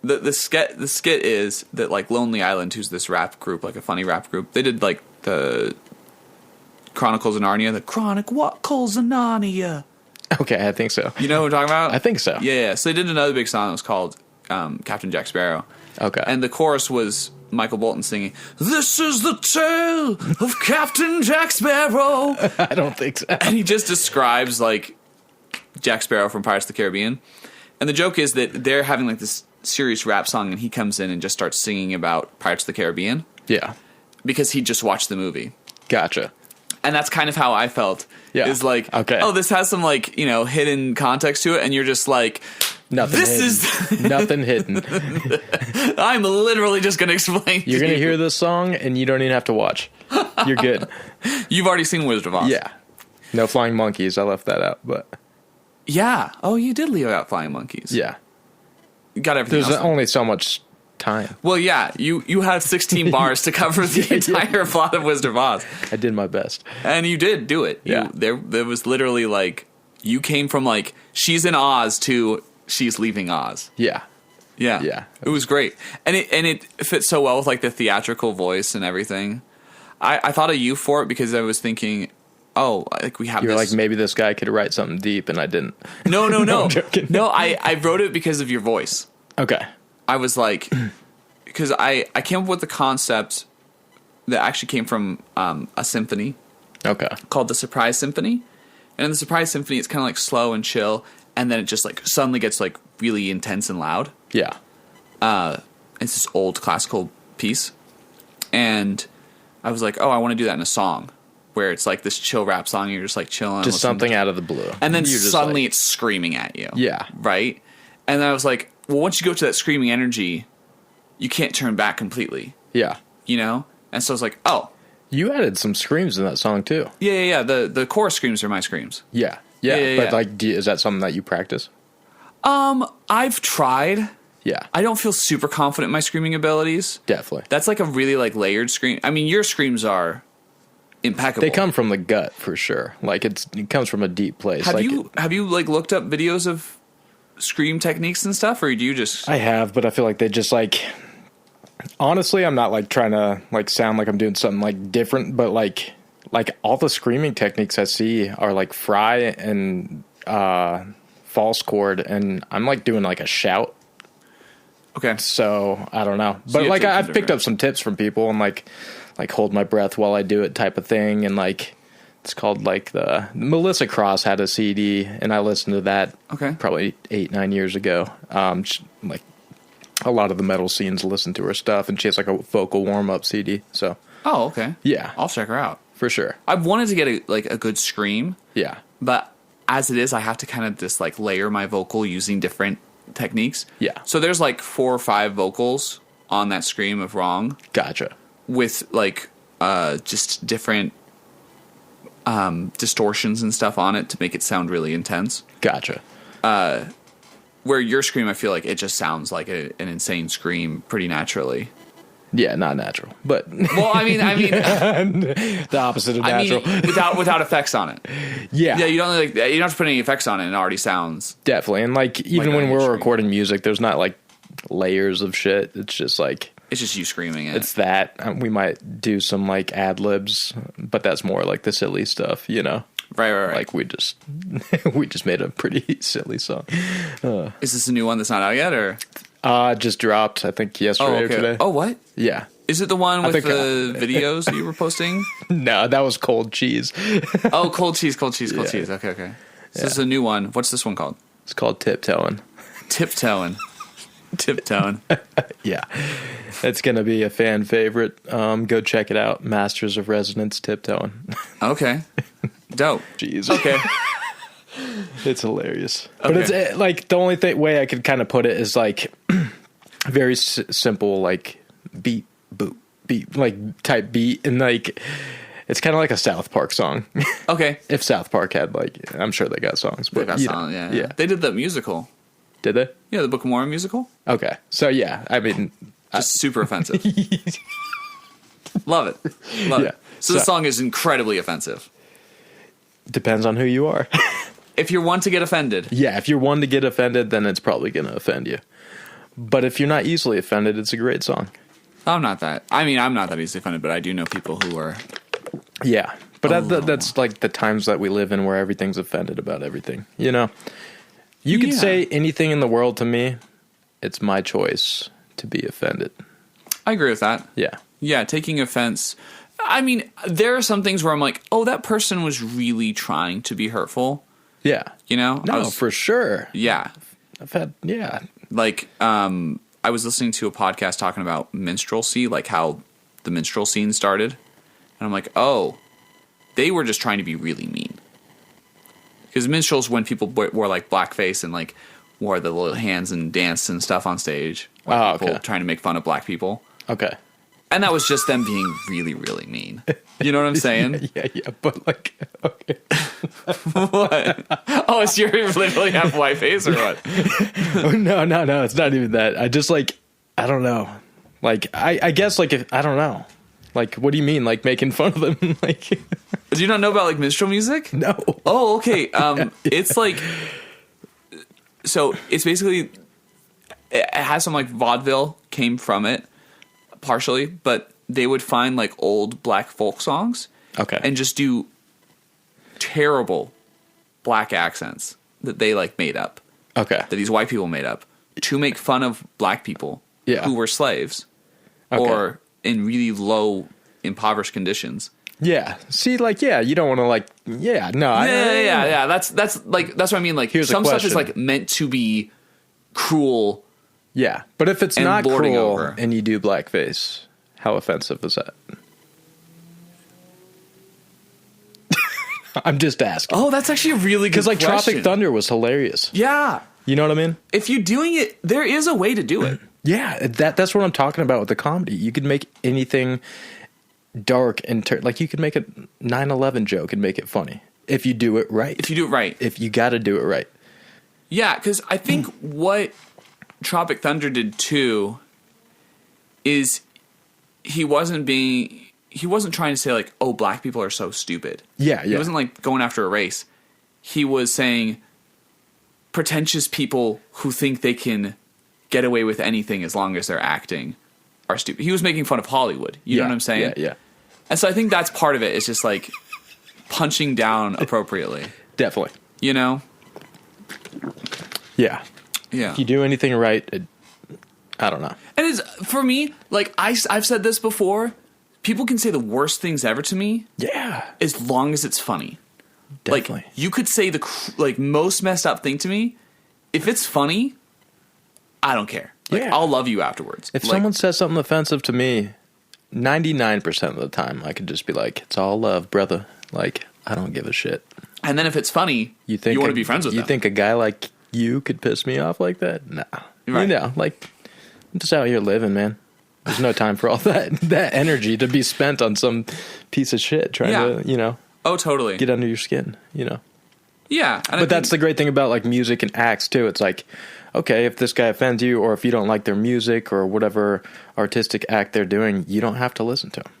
the skit is that like Lonely Island, who's this rap group, like a funny rap group, they did like the Chronicles of Narnia, the Chronicles of Narnia. Okay, I think so. You know what I'm talking about? I think so. Yeah. So they did another big song that was called Captain Jack Sparrow. Okay. And the chorus was Michael Bolton singing, "This is the tale of Captain Jack Sparrow." I don't think so. And he just describes like Jack Sparrow from Pirates of the Caribbean. And the joke is that they're having like this serious rap song and he comes in and just starts singing about Pirates of the Caribbean. Yeah. Because he just watched the movie. Gotcha. And that's kind of how I felt. Yeah. Is like, okay. Oh, this has some like, hidden context to it. And you're just like, nothing hidden. Nothing hidden. I'm literally just going to explain. You're going to hear this song and you don't even have to watch. You're good. You've already seen Wizard of Oz. Yeah. No flying monkeys. I left that out, but. Yeah. Oh, you did leave out flying monkeys. Yeah. You got everything There's else. only so much time. Well, yeah. You had 16 bars to cover the entire plot of Wizard of Oz. I did my best. And you did do it. Yeah. There was literally like, you came from like, she's in Oz to she's leaving Oz. Yeah. Yeah. Yeah. It was great. And it fits so well with like the theatrical voice and everything. I thought of you for it because I was thinking, oh, like we have You're this. like, maybe this guy could write something deep, and I didn't. No. I'm joking. No, I wrote it because of your voice. Okay. I was like, because I came up with the concept that actually came from a symphony. Okay. Called the Surprise Symphony. And in the Surprise Symphony, it's kind of like slow and chill, and then it just like suddenly gets like really intense and loud. Yeah. It's this old classical piece. And I was like, oh, I want to do that in a song. Where it's like this chill rap song, and you're just like chilling. Just something out of the blue. And then suddenly it's screaming at you. Yeah. Right? And then I was like, well, once you go to that screaming energy, you can't turn back completely. Yeah. And so I was like, oh. You added some screams in that song, too. Yeah. The chorus screams are my screams. Yeah. But, like, is that something that you practice? I've tried. Yeah. I don't feel super confident in my screaming abilities. Definitely. That's like a really, like, layered scream. I mean, your screams are impeccable. They come from the gut, for sure. Like, it comes from a deep place. Have you, like, looked up videos of scream techniques and stuff, or do you just... I have, but I feel like they just, like... Honestly, I'm not, like, trying to, like, sound like I'm doing something, like, different, but, like all the screaming techniques I see are, like, fry and false chord, and I'm, like, doing, like, a shout. Okay. So, I don't know. But, like, I've picked up some tips from people and, like hold my breath while I do it type of thing, and, like... It's called, like, the Melissa Cross had a CD, and I listened to that probably 8-9 years ago. Like, a lot of the metal scenes listen to her stuff, and she has, like, a vocal warm-up CD, so. Oh, okay. Yeah. I'll check her out. For sure. I've wanted to get, a good scream. Yeah. But as it is, I have to kind of just, like, layer my vocal using different techniques. Yeah. So there's, like, 4 or 5 vocals on that scream of wrong. Gotcha. With, like, just different... distortions and stuff on it to make it sound really intense. Gotcha. Where your scream, I feel like it just sounds like an insane scream pretty naturally. Yeah, not natural, but well, I mean, the opposite of natural. I mean, without effects on it. Yeah, you don't have to put any effects on it, and it already sounds definitely. And like even like when we're recording music, there's not like layers of shit. It's just like. It's just you screaming it. It's that. We might do some, like, ad-libs, but that's more, like, the silly stuff, Right. Like, we just made a pretty silly song. Is this a new one that's not out yet, or? Just dropped, I think, yesterday or today. Oh, what? Yeah. Is it the one with the videos that you were posting? No, that was Cold Cheese. Oh, Cold Cheese. Okay. So this is a new one. What's this one called? It's called Tiptoeing. Tiptoeing. Yeah. It's going to be a fan favorite. Go check it out. Masters of Resonance Tiptoeing. Okay. Dope. Jeez. Okay. It's hilarious. Okay. But it's like the only way I could kind of put it is like very simple, like beat, boop, beat, like type beat. And like it's kind of like a South Park song. Okay. If South Park had like, I'm sure they got songs. But they got songs, yeah. They did the musical. Did they? Yeah, the Book of Mormon musical. Okay. So, yeah, I mean... Just super offensive. Love it. So the song is incredibly offensive. Depends on who you are. If you're one to get offended. Yeah, if you're one to get offended, then it's probably going to offend you. But if you're not easily offended, it's a great song. I'm not that easily offended, but I do know people who are. Yeah. But that's like the times that we live in where everything's offended about everything. You know? You could say anything in the world to me. It's my choice to be offended. I agree with that. Yeah. Yeah, taking offense. I mean, there are some things where I'm like, oh, that person was really trying to be hurtful. Yeah. You know? No, for sure. Yeah. Yeah. Like, I was listening to a podcast talking about minstrelsy, like how the minstrel scene started. And I'm like, oh, they were just trying to be really mean. Because minstrels, when people wore like blackface and like wore the little hands and danced and stuff on stage. People trying to make fun of black people. Okay. And that was just them being really, really mean. You know what I'm saying? Yeah. But like, okay. What? Oh, so you literally have white face or what? No. It's not even that. I just like, I don't know. Like, I guess like, if, I don't know. Like, what do you mean? Like making fun of them? Like, do you not know about like minstrel music? No. Oh, okay. It's like, so it's basically, it has some like vaudeville came from it partially, but they would find like old black folk songs. Okay. And just do terrible black accents that they like made up. Okay. That these white people made up to make fun of black people who were slaves or in really low, impoverished conditions. Yeah. See, like, yeah, you don't want to like, yeah, no. Yeah. That's what I mean. Like, here's some stuff is like meant to be cruel. Yeah. But if it's not cruel over. and you do blackface, how offensive is that? I'm just asking. Oh, that's actually a really good question. Because like Tropic Thunder was hilarious. Yeah. You know what I mean? If you're doing it, there is a way to do it. Yeah, that's what I'm talking about with the comedy. You could make anything dark and like you could make a 9/11 joke and make it funny if you do it right. If you do it right. If you got to do it right. Yeah, because I think what Tropic Thunder did too is he wasn't trying to say like, oh, black people are so stupid. Yeah. He wasn't like going after a race. He was saying pretentious people who think they can get away with anything as long as they're acting are stupid. He was making fun of Hollywood. You know what I'm saying? Yeah. And so I think that's part of it. It's just like punching down appropriately. Definitely. You know? Yeah. Yeah. If you do anything right, I don't know. And it's, for me, like I've said this before, people can say the worst things ever to me. Yeah. As long as it's funny. Definitely. Like, you could say the most messed up thing to me. If it's funny, I don't care. Like, I'll love you afterwards. If someone says something offensive to me, 99% of the time, I could just be like, it's all love, brother. Like, I don't give a shit. And then if it's funny, you want to be friends with them. You think a guy like you could piss me off like that? Nah. Right. You know, like, I'm just out here living, man. There's no time for all that energy to be spent on some piece of shit trying to, you know. Oh, totally. Get under your skin, you know. Yeah. But that's the great thing about, like, music and acts, too. It's like, okay, if this guy offends you or if you don't like their music or whatever artistic act they're doing, you don't have to listen to them.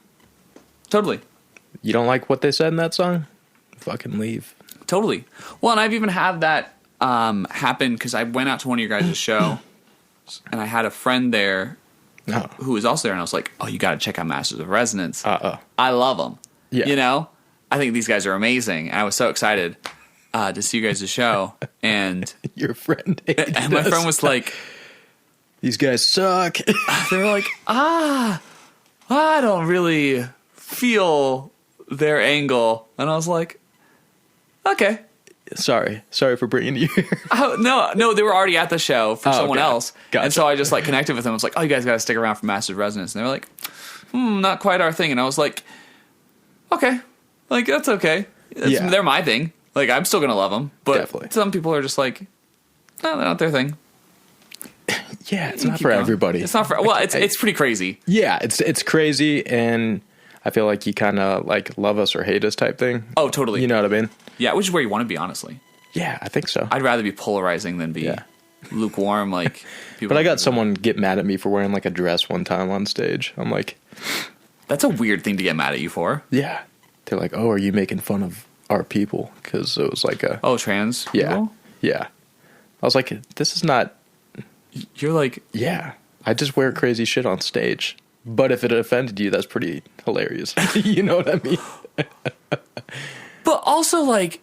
Totally. You don't like what they said in that song? Fucking leave. Totally. Well, and I've even had that happen because I went out to one of your guys' show and I had a friend there who was also there, and I was like, oh, you got to check out Masters of Resonance. I love them. Yeah. You know? I think these guys are amazing. And I was so excited to see you guys' show. And your friend and my friend was like, these guys suck. They were like, I don't really feel their angle. And I was like, okay. Sorry for bringing you here. No, they were already at the show for someone else. Gotcha. And so I just like connected with them. I was like, oh, you guys got to stick around for Massive Resonance. And they were like, not quite our thing. And I was like, okay, like that's okay. They're my thing. Like, I'm still going to love them. But definitely. Some people are just like, no, they're not their thing. Yeah, it's not for everybody. It's not for, well, it's pretty crazy. Yeah, it's crazy. And I feel like you kind of like love us or hate us type thing. Oh, totally. You know what I mean? Yeah, which is where you want to be, honestly. Yeah, I think so. I'd rather be polarizing than be lukewarm. Like, people. But I got someone get mad at me for wearing like a dress one time on stage. I'm like, that's a weird thing to get mad at you for. Yeah, they're like, oh, are you making fun of our people? Because it was like a trans people? Yeah. I was like, this is not You're like, yeah, I just wear crazy shit on stage. But if it offended you, that's pretty hilarious. You know what I mean? but also like,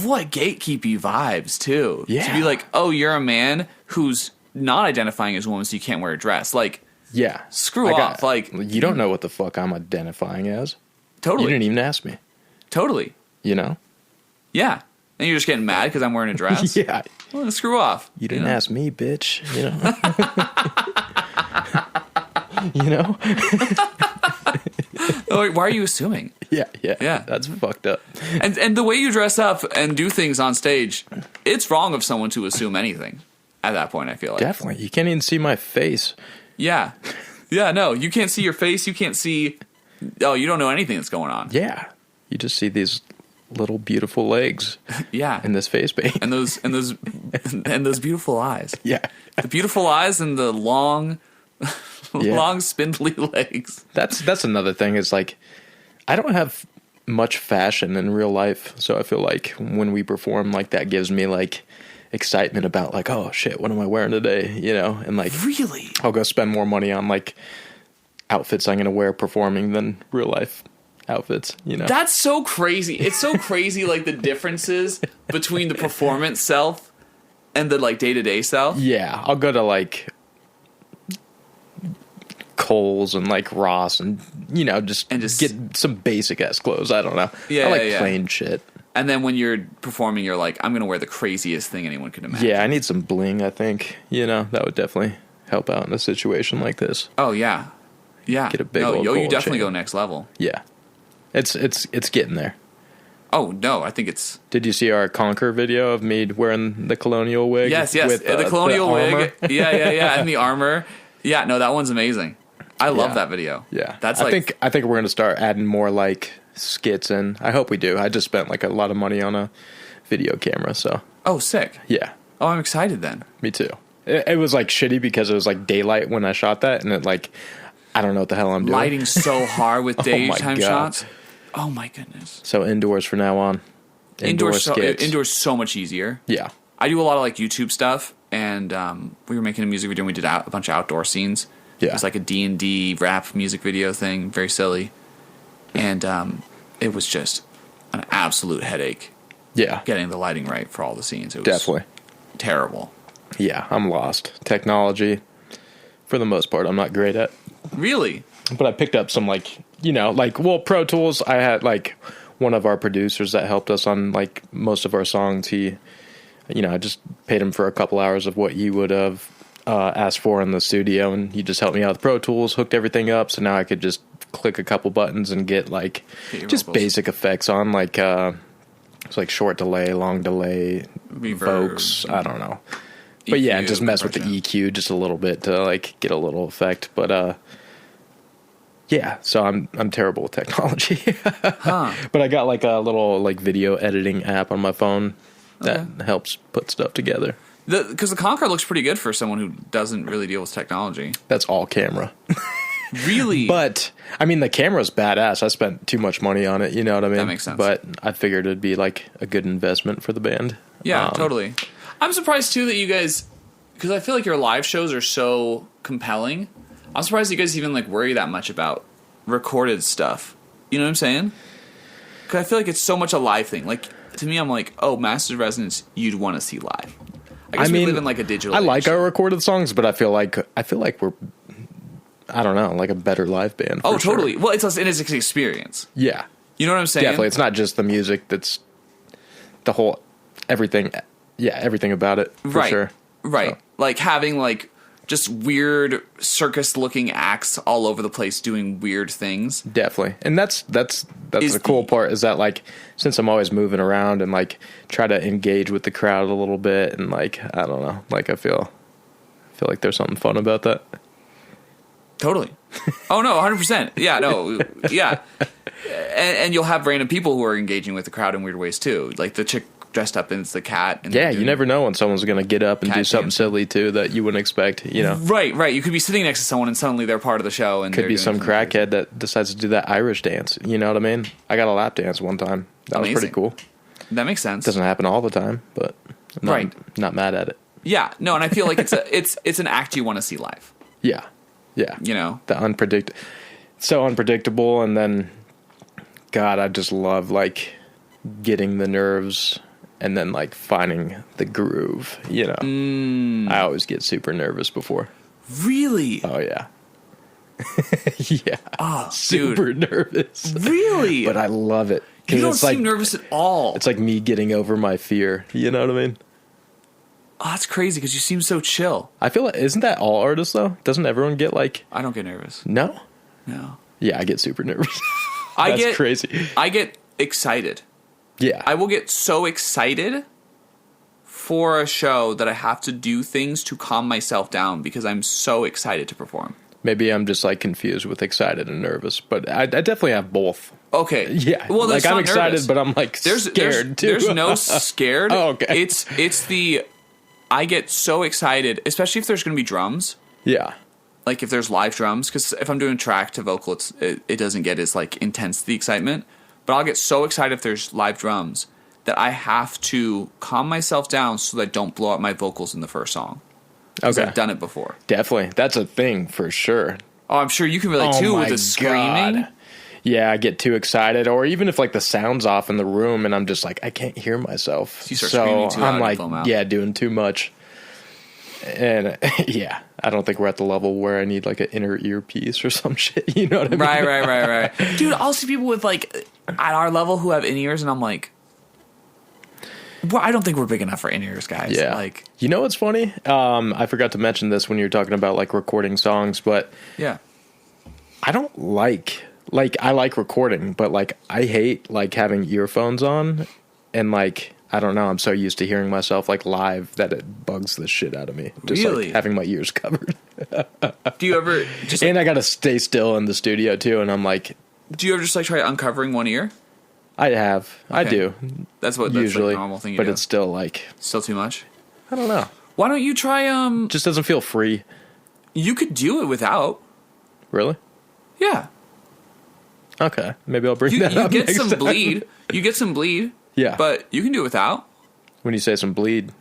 what gatekeepy vibes too? Yeah. To be like, oh, you're a man who's not identifying as a woman, so you can't wear a dress. Like, yeah, screw off. Like, you don't know what the fuck I'm identifying as. Totally. You didn't even ask me. Totally. You know? Yeah. And you're just getting mad because I'm wearing a dress? Yeah. Well, screw off. You didn't ask me, bitch. You know? You know? Like, why are you assuming? Yeah. That's fucked up. And the way you dress up and do things on stage, it's wrong of someone to assume anything at that point, I feel like. Definitely. You can't even see my face. Yeah. Yeah, no. You can't see your face. You can't see... Oh, you don't know anything that's going on. Yeah. You just see these little beautiful legs. Yeah. And this face paint. And those beautiful eyes. Yeah. The beautiful eyes and the long spindly legs. That's another thing is like I don't have much fashion in real life, so I feel like when we perform, like that gives me like excitement about like, oh shit, what am I wearing today? You know, and like really, I'll go spend more money on like outfits I'm gonna wear performing than real life outfits. You know, that's so crazy. It's so crazy, like the differences between the performance self and the like day-to-day self. Yeah, I'll go to like Kohl's and like Ross and you know just get some basic ass clothes. I don't know. Yeah, I like plain shit. And then when you're performing, you're like, I'm gonna wear the craziest thing anyone could imagine. Yeah, I need some bling. I think that would definitely help out in a situation like this. Oh yeah, yeah. Get a big. You definitely go next level. Yeah, it's getting there. Oh no, I think it's. Did you see our Conquer video of me wearing the colonial wig? Yes, with, the colonial wig. Yeah, and the armor. Yeah, no, that one's amazing. I love that video. Yeah, that's. I think we're gonna start adding more like skits in. I hope we do. I just spent like a lot of money on a video camera, so. Oh, sick. Yeah. Oh, I'm excited then. Me too. It was like shitty because it was like daylight when I shot that, and it like I don't know what the hell I'm doing. Lighting so hard with daytime shots. Oh my goodness. So indoors from now on. Indoors so much easier. Yeah. I do a lot of like YouTube stuff, and we were making a music video and we did a bunch of outdoor scenes. Yeah. It was like a D&D rap music video thing, very silly. And it was just an absolute headache. Yeah. Getting the lighting right for all the scenes. It was definitely terrible. Yeah, I'm lost. Technology, for the most part, I'm not great at. Really? But I picked up some Pro Tools. I had like one of our producers that helped us on like most of our songs. He, I just paid him for a couple hours of what you would have asked for in the studio, and he just helped me out with Pro Tools, hooked everything up, so now I could just click a couple buttons and get just basic effects on it's like short delay, long delay, Vokes. I don't know. But EQ, yeah, just mess with the EQ just a little bit to like get a little effect. But yeah, so I'm terrible with technology. But I got like a little like video editing app on my phone that helps put stuff together. Because the Conquer looks pretty good for someone who doesn't really deal with technology. That's all camera. Really? But I mean, the camera's badass. I spent too much money on it. You know what I mean? That makes sense. But I figured it'd be like a good investment for the band. Yeah, totally. I'm surprised too that you guys, because I feel like your live shows are so compelling. I'm surprised you guys even like worry that much about recorded stuff. You know what I'm saying? Because I feel like it's so much a live thing. Like to me, I'm like, oh, Masters of Resonance, you'd want to see live. I guess we live in like a digital. I like our recorded songs, but I feel like we're, I don't know, like a better live band. Oh, totally. Sure. Well, it's an experience. Yeah, you know what I'm saying. Definitely, it's not just the music. That's the whole everything. Yeah, everything about it. For sure. Right. So. Like having like just weird circus-looking acts all over the place doing weird things. Definitely, and that's the cool part is that like since I'm always moving around and like try to engage with the crowd a little bit and like I don't know, like I feel like there's something fun about that. Totally. Oh no, 100%. Yeah, no, yeah, and you'll have random people who are engaging with the crowd in weird ways too, like the chick dressed up as the cat. And yeah, you never know when someone's going to get up and do something silly too that you wouldn't expect, Right. You could be sitting next to someone and suddenly they're part of the show. And could be some crackhead that decides to do that Irish dance. You know what I mean? I got a lap dance one time. That was pretty cool. That makes sense. Doesn't happen all the time, but I'm not mad at it. Yeah, no, and I feel like it's an act you want to see live. Yeah, yeah. You know, so unpredictable, and then, God, I just love like getting the nerves and then like finding the groove. You know, I always get super nervous before. Really? Oh yeah. Yeah. Oh, super dude. nervous. Really? But I love it. You don't seem nervous at all. It's like me getting over my fear. You know what I mean? Oh, that's crazy because you seem so chill. I feel like, isn't that all artists though? Doesn't everyone get like... I don't get nervous. No? No. Yeah, I get super nervous. That's crazy. I get excited. Yeah. I will get so excited for a show that I have to do things to calm myself down because I'm so excited to perform. Maybe I'm just like confused with excited and nervous, but I definitely have both. Okay. Yeah. Well, like I'm excited, nervous. but I'm like scared too. There's no scared. Oh, okay. It's the I get so excited, especially if there's going to be drums. Yeah. Like if there's live drums, because if I'm doing track to vocal, it doesn't get as like intense the excitement. But I'll get so excited if there's live drums that I have to calm myself down so that I don't blow out my vocals in the first song. Because I've done it before. Definitely. That's a thing for sure. Oh, I'm sure you can relate too with the screaming. Yeah, I get too excited. Or even if like the sound's off in the room and I'm just like, I can't hear myself. So you start screaming too loud, I'm like, yeah, doing too much. And yeah, I don't think we're at the level where I need like an inner earpiece or some shit. You know what I mean? Right. Dude, I'll see people with like at our level who have in-ears and I'm like, well, I don't think we're big enough for in-ears, guys. Yeah. Like, you know what's funny? I forgot to mention this when you were talking about like recording songs, but yeah, I don't like I like recording, but like I hate like having earphones on and like I don't know, I'm so used to hearing myself like live that it bugs the shit out of me. Just really? like having my ears covered. Do you ever just and I got to stay still in the studio too, and I'm like, do you ever just like try uncovering one ear? I have. Okay. I do. That's usually like the normal thing you do. But it's still like still too much? I don't know. Why don't you try just doesn't feel free. You could do it without. Really? Yeah. Okay. Maybe I'll bring that up. You get some bleed. You get some bleed. Yeah. But you can do it without. When you say some bleed,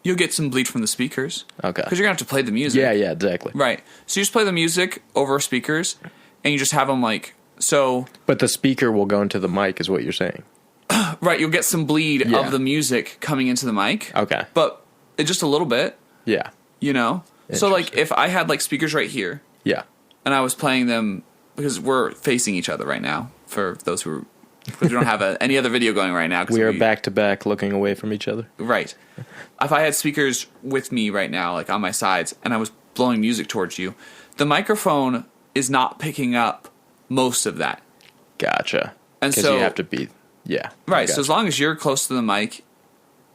you'll get some bleed from the speakers. Okay. Because you're going to have to play the music. Yeah, exactly. Right. So you just play the music over speakers, and you just have them like, so... But the speaker will go into the mic is what you're saying. Right, you'll get some bleed of the music coming into the mic. Okay. But just a little bit. Yeah. You know? So like if I had like speakers right here. Yeah. And I was playing them, because we're facing each other right now, for those who... Because we don't have any other video going right now. We are back to back looking away from each other. Right. If I had speakers with me right now, like on my sides, and I was blowing music towards you, the microphone is not picking up most of that. Gotcha. And so... Because you have to be... Yeah. Right. So as long as you're close to the mic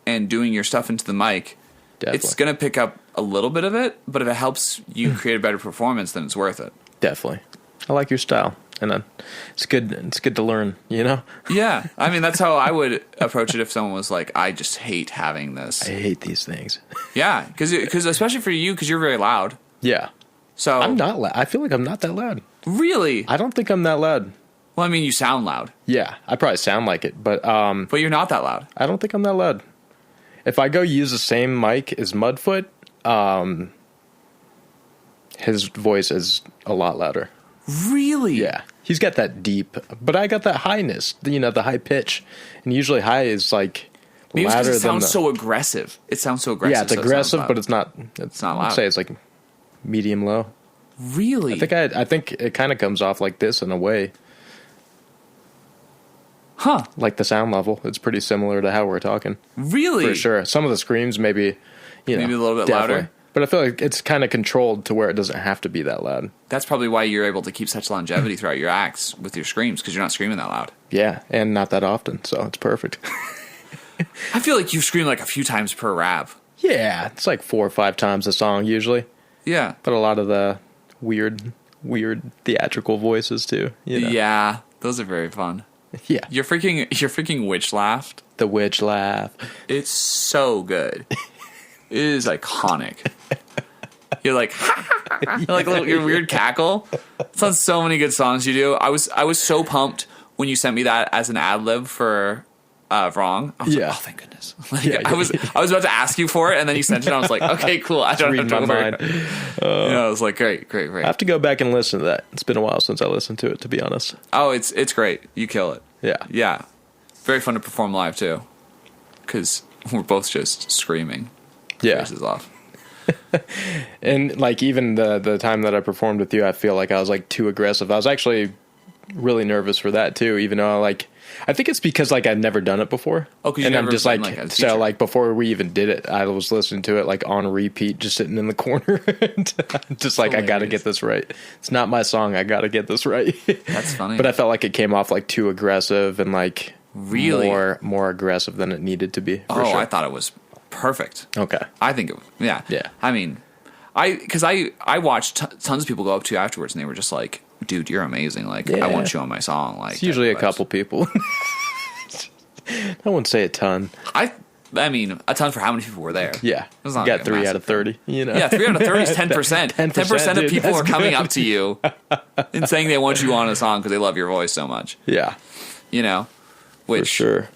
and doing your stuff into the mic, it's going to pick up a little bit of it. But if it helps you create a better performance, then it's worth it. Definitely. I like your style. And it's good. It's good to learn, you know? Yeah. I mean, that's how I would approach it if someone was like, I just hate having this. I hate these things. Yeah. Because especially for you, because you're very loud. Yeah. So I'm not loud. I feel like I'm not that loud. Really? I don't think I'm that loud. Well, I mean, you sound loud. Yeah, I probably sound like it, but you're not that loud. I don't think I'm that loud. If I go use the same mic as Mudfoot, his voice is a lot louder. Really? Yeah. He's got that deep, but I got that highness, you know, the high pitch. And usually high is like maybe louder it sounds so aggressive. It sounds so aggressive. Yeah, it's aggressive, but it's not loud. I'd say it's like medium low. Really? I think it kind of comes off like this in a way. Huh. Like the sound level. It's pretty similar to how we're talking. Really? For sure. Some of the screams maybe a little bit louder. But I feel like it's kind of controlled to where it doesn't have to be that loud. That's probably why you're able to keep such longevity throughout your acts with your screams, because you're not screaming that loud. Yeah, and not that often, so it's perfect. I feel like you scream like a few times per rap. Yeah, it's like 4 or 5 times a song usually. Yeah. But a lot of the weird theatrical voices too. You know? Yeah, those are very fun. Yeah. Your freaking witch laugh. The witch laugh. It's so good. It is iconic. You're like, your weird cackle. It's on so many good songs you do. I was so pumped when you sent me that as an ad lib for wrong. I was like, oh, thank goodness. Like, I was about to ask you for it, and then you sent it. And I was like, okay, cool. I don't have to worry. I was like, great. I have to go back and listen to that. It's been a while since I listened to it, to be honest. Oh, it's great. You kill it. Yeah. Very fun to perform live too, because we're both just screaming. Faces off. And like even the time that I performed with you, I feel like I was like too aggressive. I was actually really nervous for that too, even though I think it's because like I'd never done it before. Oh, because I'm just like so like before we even did it, I was listening to it like on repeat, just sitting in the corner, just like I got to get this right. It's not my song. I got to get this right. That's funny. But I felt like it came off like too aggressive and like really more aggressive than it needed to be. Oh, sure. I thought it was perfect. Okay. I think it. Yeah. I mean, because I watched tons of people go up to you afterwards, and they were just like, dude, you're amazing. Like, I want you on my song. Like, it's usually a couple people. I wouldn't say a ton. I mean, a ton for how many people were there. Yeah. You got like 3 out of 30, you know? Yeah, 3 out of 30 is 10%. 10% of people are coming up to you and saying they want you on a song because they love your voice so much. Yeah. You know? Which, for sure.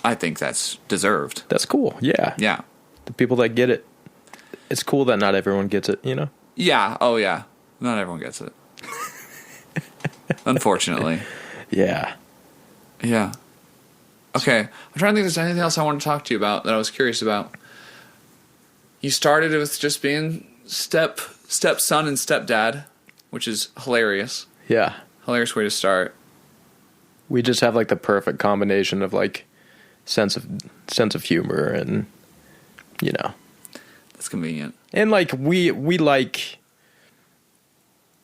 I think that's deserved. That's cool. Yeah. Yeah. The people that get it. It's cool that not everyone gets it, you know? Yeah. Oh, yeah. Not everyone gets it. Unfortunately. Yeah. Yeah. Okay. I'm trying to think if there's anything else I want to talk to you about that I was curious about. You started with just being stepson and stepdad, which is hilarious. Yeah. Hilarious way to start. We just have like the perfect combination of like sense of humor and, you know. That's convenient. And like we like,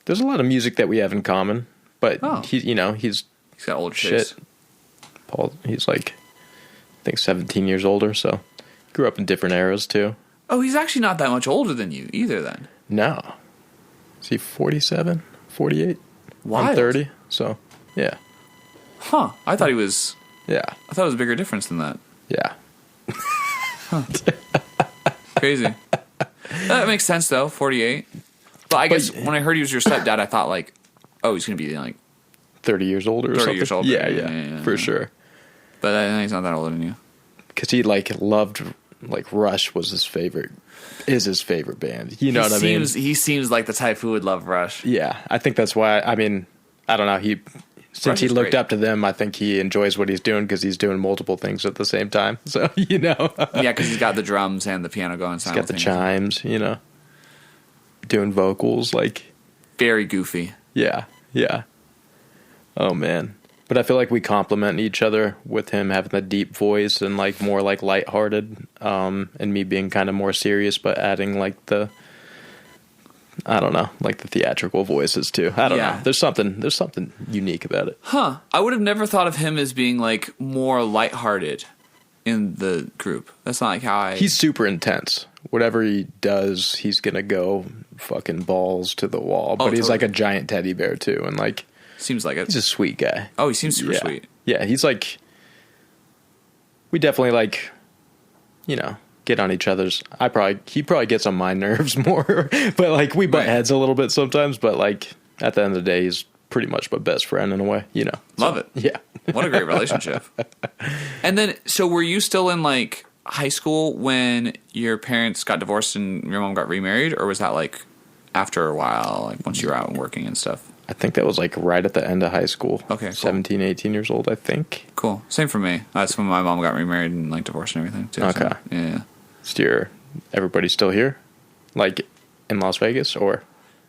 there's a lot of music that we have in common, but he's got older shit. Paul, he's like, I think 17 years older, so grew up in different eras too. Oh, he's actually not that much older than you either then. No. Is he 47, 48? Wild. I'm 30, so yeah. Huh. I thought he was... Yeah. I thought it was a bigger difference than that. Yeah. Huh. Crazy. That makes sense though, 48. But I guess when I heard he was your stepdad, I thought like, oh, he's going to be like... 30 years older or 30 something? years older. Yeah, for sure. But he's not that older than you. Because he like loved, like Rush was his favorite band. You know what I mean? He seems like the type who would love Rush. Yeah, I think that's why, I mean, I don't know, since he looked up to them, I think he enjoys what he's doing because he's doing multiple things at the same time. So, you know. Yeah, because he's got the drums and the piano going simultaneously. He's got the chimes, you know. Doing vocals, like. Very goofy. Yeah. Oh, man. But I feel like we complement each other with him having the deep voice and like more like lighthearted, and me being kind of more serious, but adding like the, I don't know, like the theatrical voices too. I don't know. There's something unique about it. Huh. I would have never thought of him as being like more lighthearted in the group. That's not like how He's super intense. Whatever he does, he's going to go fucking balls to the wall. But he's like a giant teddy bear too. And like, seems like it. He's a sweet guy. Oh, he seems super sweet. Yeah. He's like, we definitely like, you know, get on each other's. He probably gets on my nerves more, but like we butt heads a little bit sometimes. But like at the end of the day, he's pretty much my best friend in a way, you know. Love it. Yeah. What a great relationship. And then, so were you still in like high school when your parents got divorced and your mom got remarried, or was that like after a while, like once you were out and working and stuff? I think that was like right at the end of high school. Okay, cool. 17, 18 years old, I think. Cool. Same for me. That's when my mom got remarried and like divorced and everything too. Okay. So, yeah. So everybody still here? Like in Las Vegas or?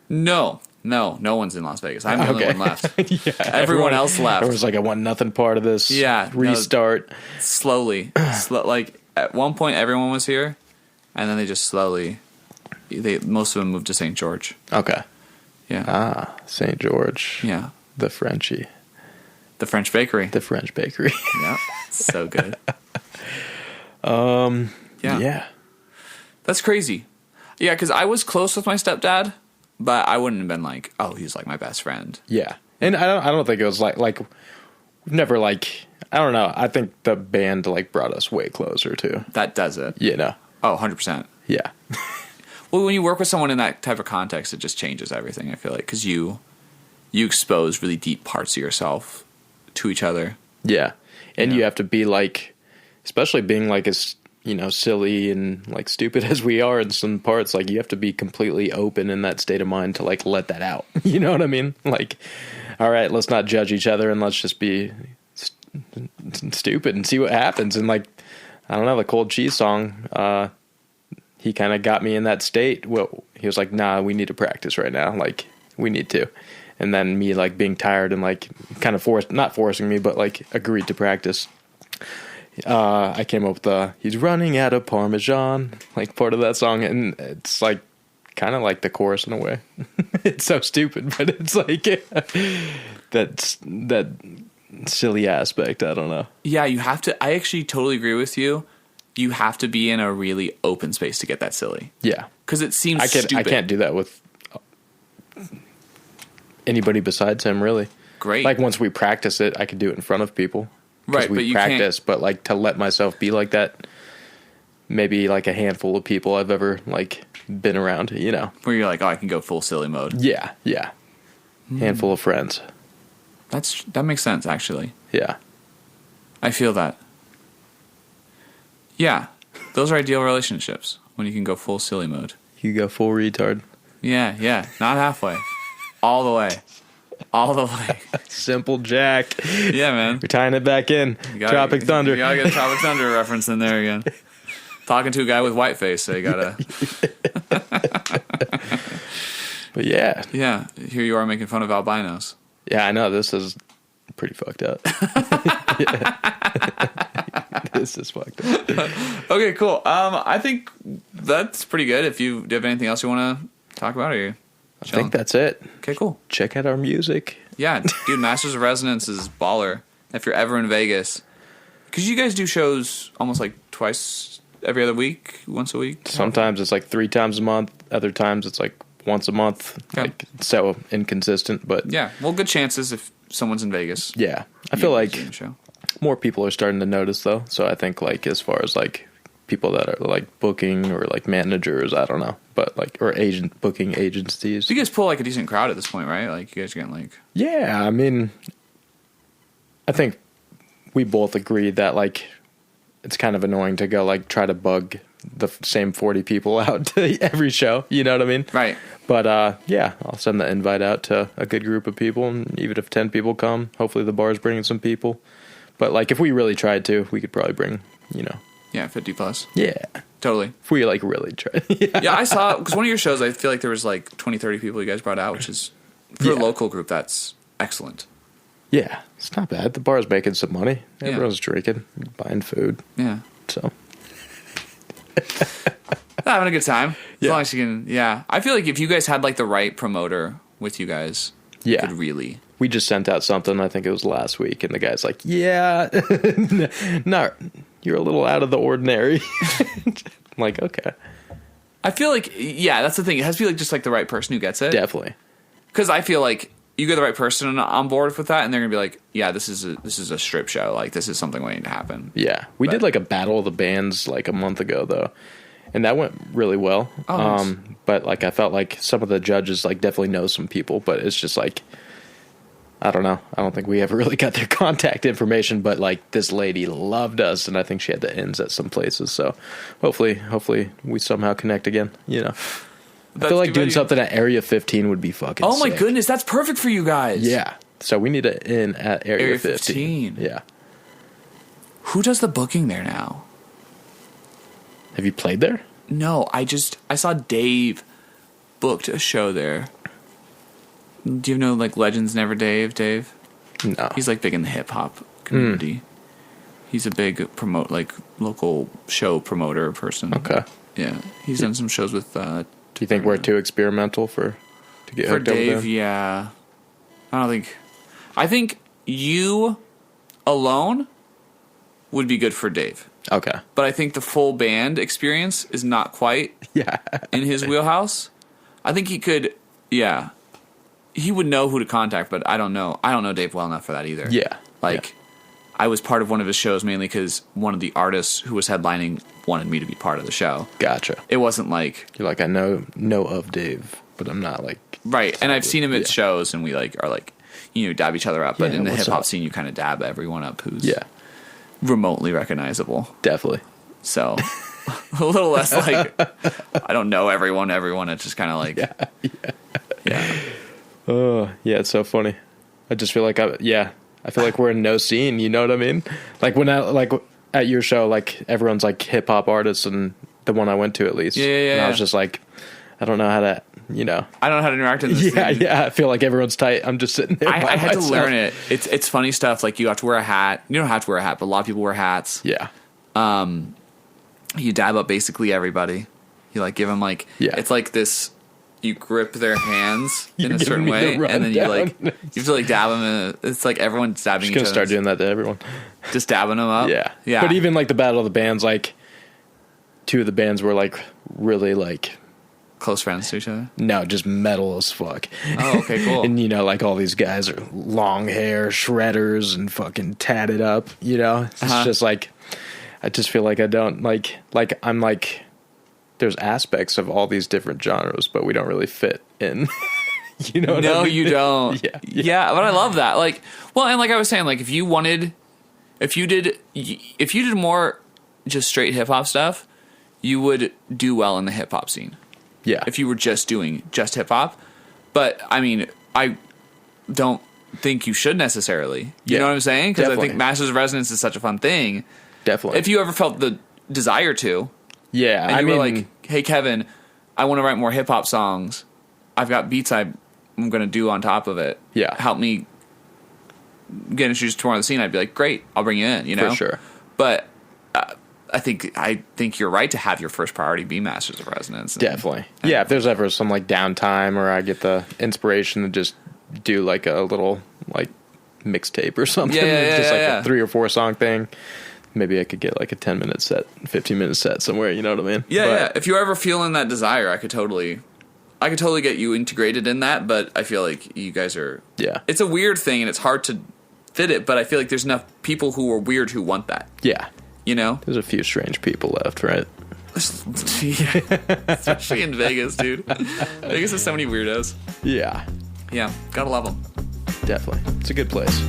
No one's in Las Vegas. I'm the only one left. Yeah, everyone else left. Everyone's like, I want nothing part of this. Yeah. Restart. No, slowly. Like at one point everyone was here and then they just slowly, most of them moved to St. George. Okay. Yeah. Ah, St. George. Yeah. The Frenchie. The French bakery. The French bakery. Yeah. So good. Yeah. That's crazy. Yeah, because I was close with my stepdad, but I wouldn't have been like, oh, he's like my best friend. Yeah. And I don't think it was like we've never like, I don't know. I think the band like brought us way closer too. That does it. You know. Oh, 100%. Yeah. Well, when you work with someone in that type of context, it just changes everything, I feel like, because you expose really deep parts of yourself to each other. Yeah. And you have to be like, especially being like as, silly and like stupid as we are in some parts, like you have to be completely open in that state of mind to like let that out. You know what I mean? Like, all right, let's not judge each other and let's just be stupid and see what happens. And like, I don't know, the cold cheese song, he kind of got me in that state. Well, he was like, nah, we need to practice right now. Like, we need to. And then me like being tired and like kind of not forcing me, but like agreed to practice. I came up with he's running out of Parmesan, like part of that song. And it's like kind of like the chorus in a way. It's so stupid, but it's like that silly aspect. I don't know. Yeah, you have to. I actually totally agree with you. You have to be in a really open space to get that silly. Yeah. Because it seems stupid. I can't do that with anybody besides him, really. Great. Like, once we practice it, I could do it in front of people. Right, but you practice, but, like, to let myself be like that, maybe, like, a handful of people I've ever, like, been around, Where you're like, oh, I can go full silly mode. Yeah. Handful of friends. That makes sense, actually. Yeah. I feel that. Yeah, those are ideal relationships when you can go full silly mode. You go full retard. Yeah, not halfway. All the way. Simple Jack. Yeah, man. You're tying it back in. Tropic Thunder. You gotta get a Tropic Thunder reference in there again. Talking to a guy with white face, so you gotta... But yeah. Yeah, here you are making fun of albinos. Yeah, I know. This is pretty fucked up. This is fucked up. Okay, cool. I think that's pretty good. Do you have anything else you want to talk about? Or I think that's it. Okay, cool. Check out our music. Yeah, dude, Masters of Resonance is baller. If you're ever in Vegas, because you guys do shows almost like twice every other week, once a week. Sometimes it's like 3 times a month. Other times it's like once a month. Okay. Like, so inconsistent, but yeah. Well, good chances if someone's in Vegas. Yeah, I feel like more people are starting to notice though. So I think like as far as like people that are like booking or like managers, I don't know, but like or booking agencies. You guys pull like a decent crowd at this point, right? Like you guys are getting like. Yeah, I mean, I think we both agree that like it's kind of annoying to go like try to bug the same 40 people out to every show. You know what I mean? Right. But yeah, I'll send the invite out to a good group of people, and even if 10 people come, hopefully the bar's bringing some people. But like if we really tried to, we could probably bring, Yeah, 50 plus. Yeah. Totally. If we like really tried. Yeah, I saw, because one of your shows, I feel like there was like 20, 30 people you guys brought out, which is, for a local group, that's excellent. Yeah, it's not bad. The bar's making some money. Everyone's drinking, buying food. Yeah. So. Having a good time. As long as you can, I feel like if you guys had like the right promoter with you guys, you could really. We just sent out something, I think it was last week, and the guy's like, yeah, no, you're a little out of the ordinary. I'm like, okay. I feel like, that's the thing. It has to be like just like the right person who gets it. Definitely. Because I feel like you get the right person on board with that, and they're going to be like, yeah, this is a strip show. Like, this is something waiting to happen. Yeah. We did like a battle of the bands like a month ago, though. And that went really well. Oh, nice. But like I felt like some of the judges like definitely know some people, but it's just like I don't know. I don't think we ever really got their contact information, but like this lady loved us, and I think she had the ends at some places. So hopefully we somehow connect again. I feel like doing something at Area 15 would be fucking sick. My sick. Goodness, that's perfect for you guys. Yeah. So we need an in at Area 15. Yeah. Who does the booking there now? Have you played there? No, I saw Dave booked a show there. Do you know like Legends Never Dave? No. He's like big in the hip hop community. He's a big local show promoter person. Okay. Yeah. He's done some shows with do you think we're too experimental to get hooked Dave, over there? Yeah. I think you alone would be good for Dave. Okay. But I think the full band experience is not quite in his wheelhouse. I think he could, he would know who to contact, but I don't know. I don't know Dave well enough for that either. Yeah. I was part of one of his shows mainly because one of the artists who was headlining wanted me to be part of the show. Gotcha. It wasn't like... You're like, I know of Dave, but I'm not like... Right, and I've seen him at shows, and we are dab each other up, but in the hip-hop scene, you kind of dab everyone up who's... Yeah. remotely recognizable. Definitely. So a little less like, I don't know everyone. It's just kind of like, yeah. Oh, yeah, it's so funny. I just feel like I feel like we're in no scene, you know what I mean? Like when at your show, like everyone's like hip hop artists, and the one I went to at least. Yeah. And I was just like, I don't know how to, you know. I don't know how to interact in this scene. Yeah, I feel like everyone's tight. I'm just sitting there. I had to learn it. It's funny stuff. Like you have to wear a hat. You don't have to wear a hat, but a lot of people wear hats. Yeah. You dab up basically everybody. You like give them like, it's like this. You grip their hands in a certain way, and then you have to like dab them. And it's like everyone's dabbing each other. Just gonna start doing that to everyone. Just dabbing them up. Yeah. But even like the Battle of the Bands, like 2 of the bands were like really like close friends to each other. No, just metal as fuck. Oh, okay, cool. And you know, like all these guys are long hair, shredders, and fucking tatted up. You know, it's just like I just feel like I don't like I'm like. There's aspects of all these different genres, but we don't really fit in. You know what I mean? No, you don't. Yeah, but I love that. Like, well, and like I was saying, like if you did more just straight hip hop stuff, you would do well in the hip hop scene. Yeah. If you were just doing just hip hop. But I mean, I don't think you should necessarily. You know what I'm saying? Because I think Masters of Resonance is such a fun thing. Definitely. If you ever felt the desire to. Yeah, and you were like, hey, Kevin, I want to write more hip-hop songs. I've got beats I'm going to do on top of it. Yeah. Help me get introduced to more of the scene. I'd be like, great, I'll bring you in, you know? For sure. But I think you're right to have your first priority be Masters of Resonance. Definitely. Yeah, if there's ever some, like, downtime or I get the inspiration to just do, like, a little, like, mixtape or something. Just like a 3 or 4 song thing. Maybe I could get like a 10-minute set, 15-minute set somewhere. You know what I mean? Yeah. If you're ever feeling that desire, I could totally get you integrated in that. But I feel like you guys are. Yeah. It's a weird thing, and it's hard to fit it. But I feel like there's enough people who are weird who want that. Yeah. You know? There's a few strange people left, right? Especially in Vegas, dude. Vegas has so many weirdos. Yeah. Yeah. Gotta love them. Definitely. It's a good place.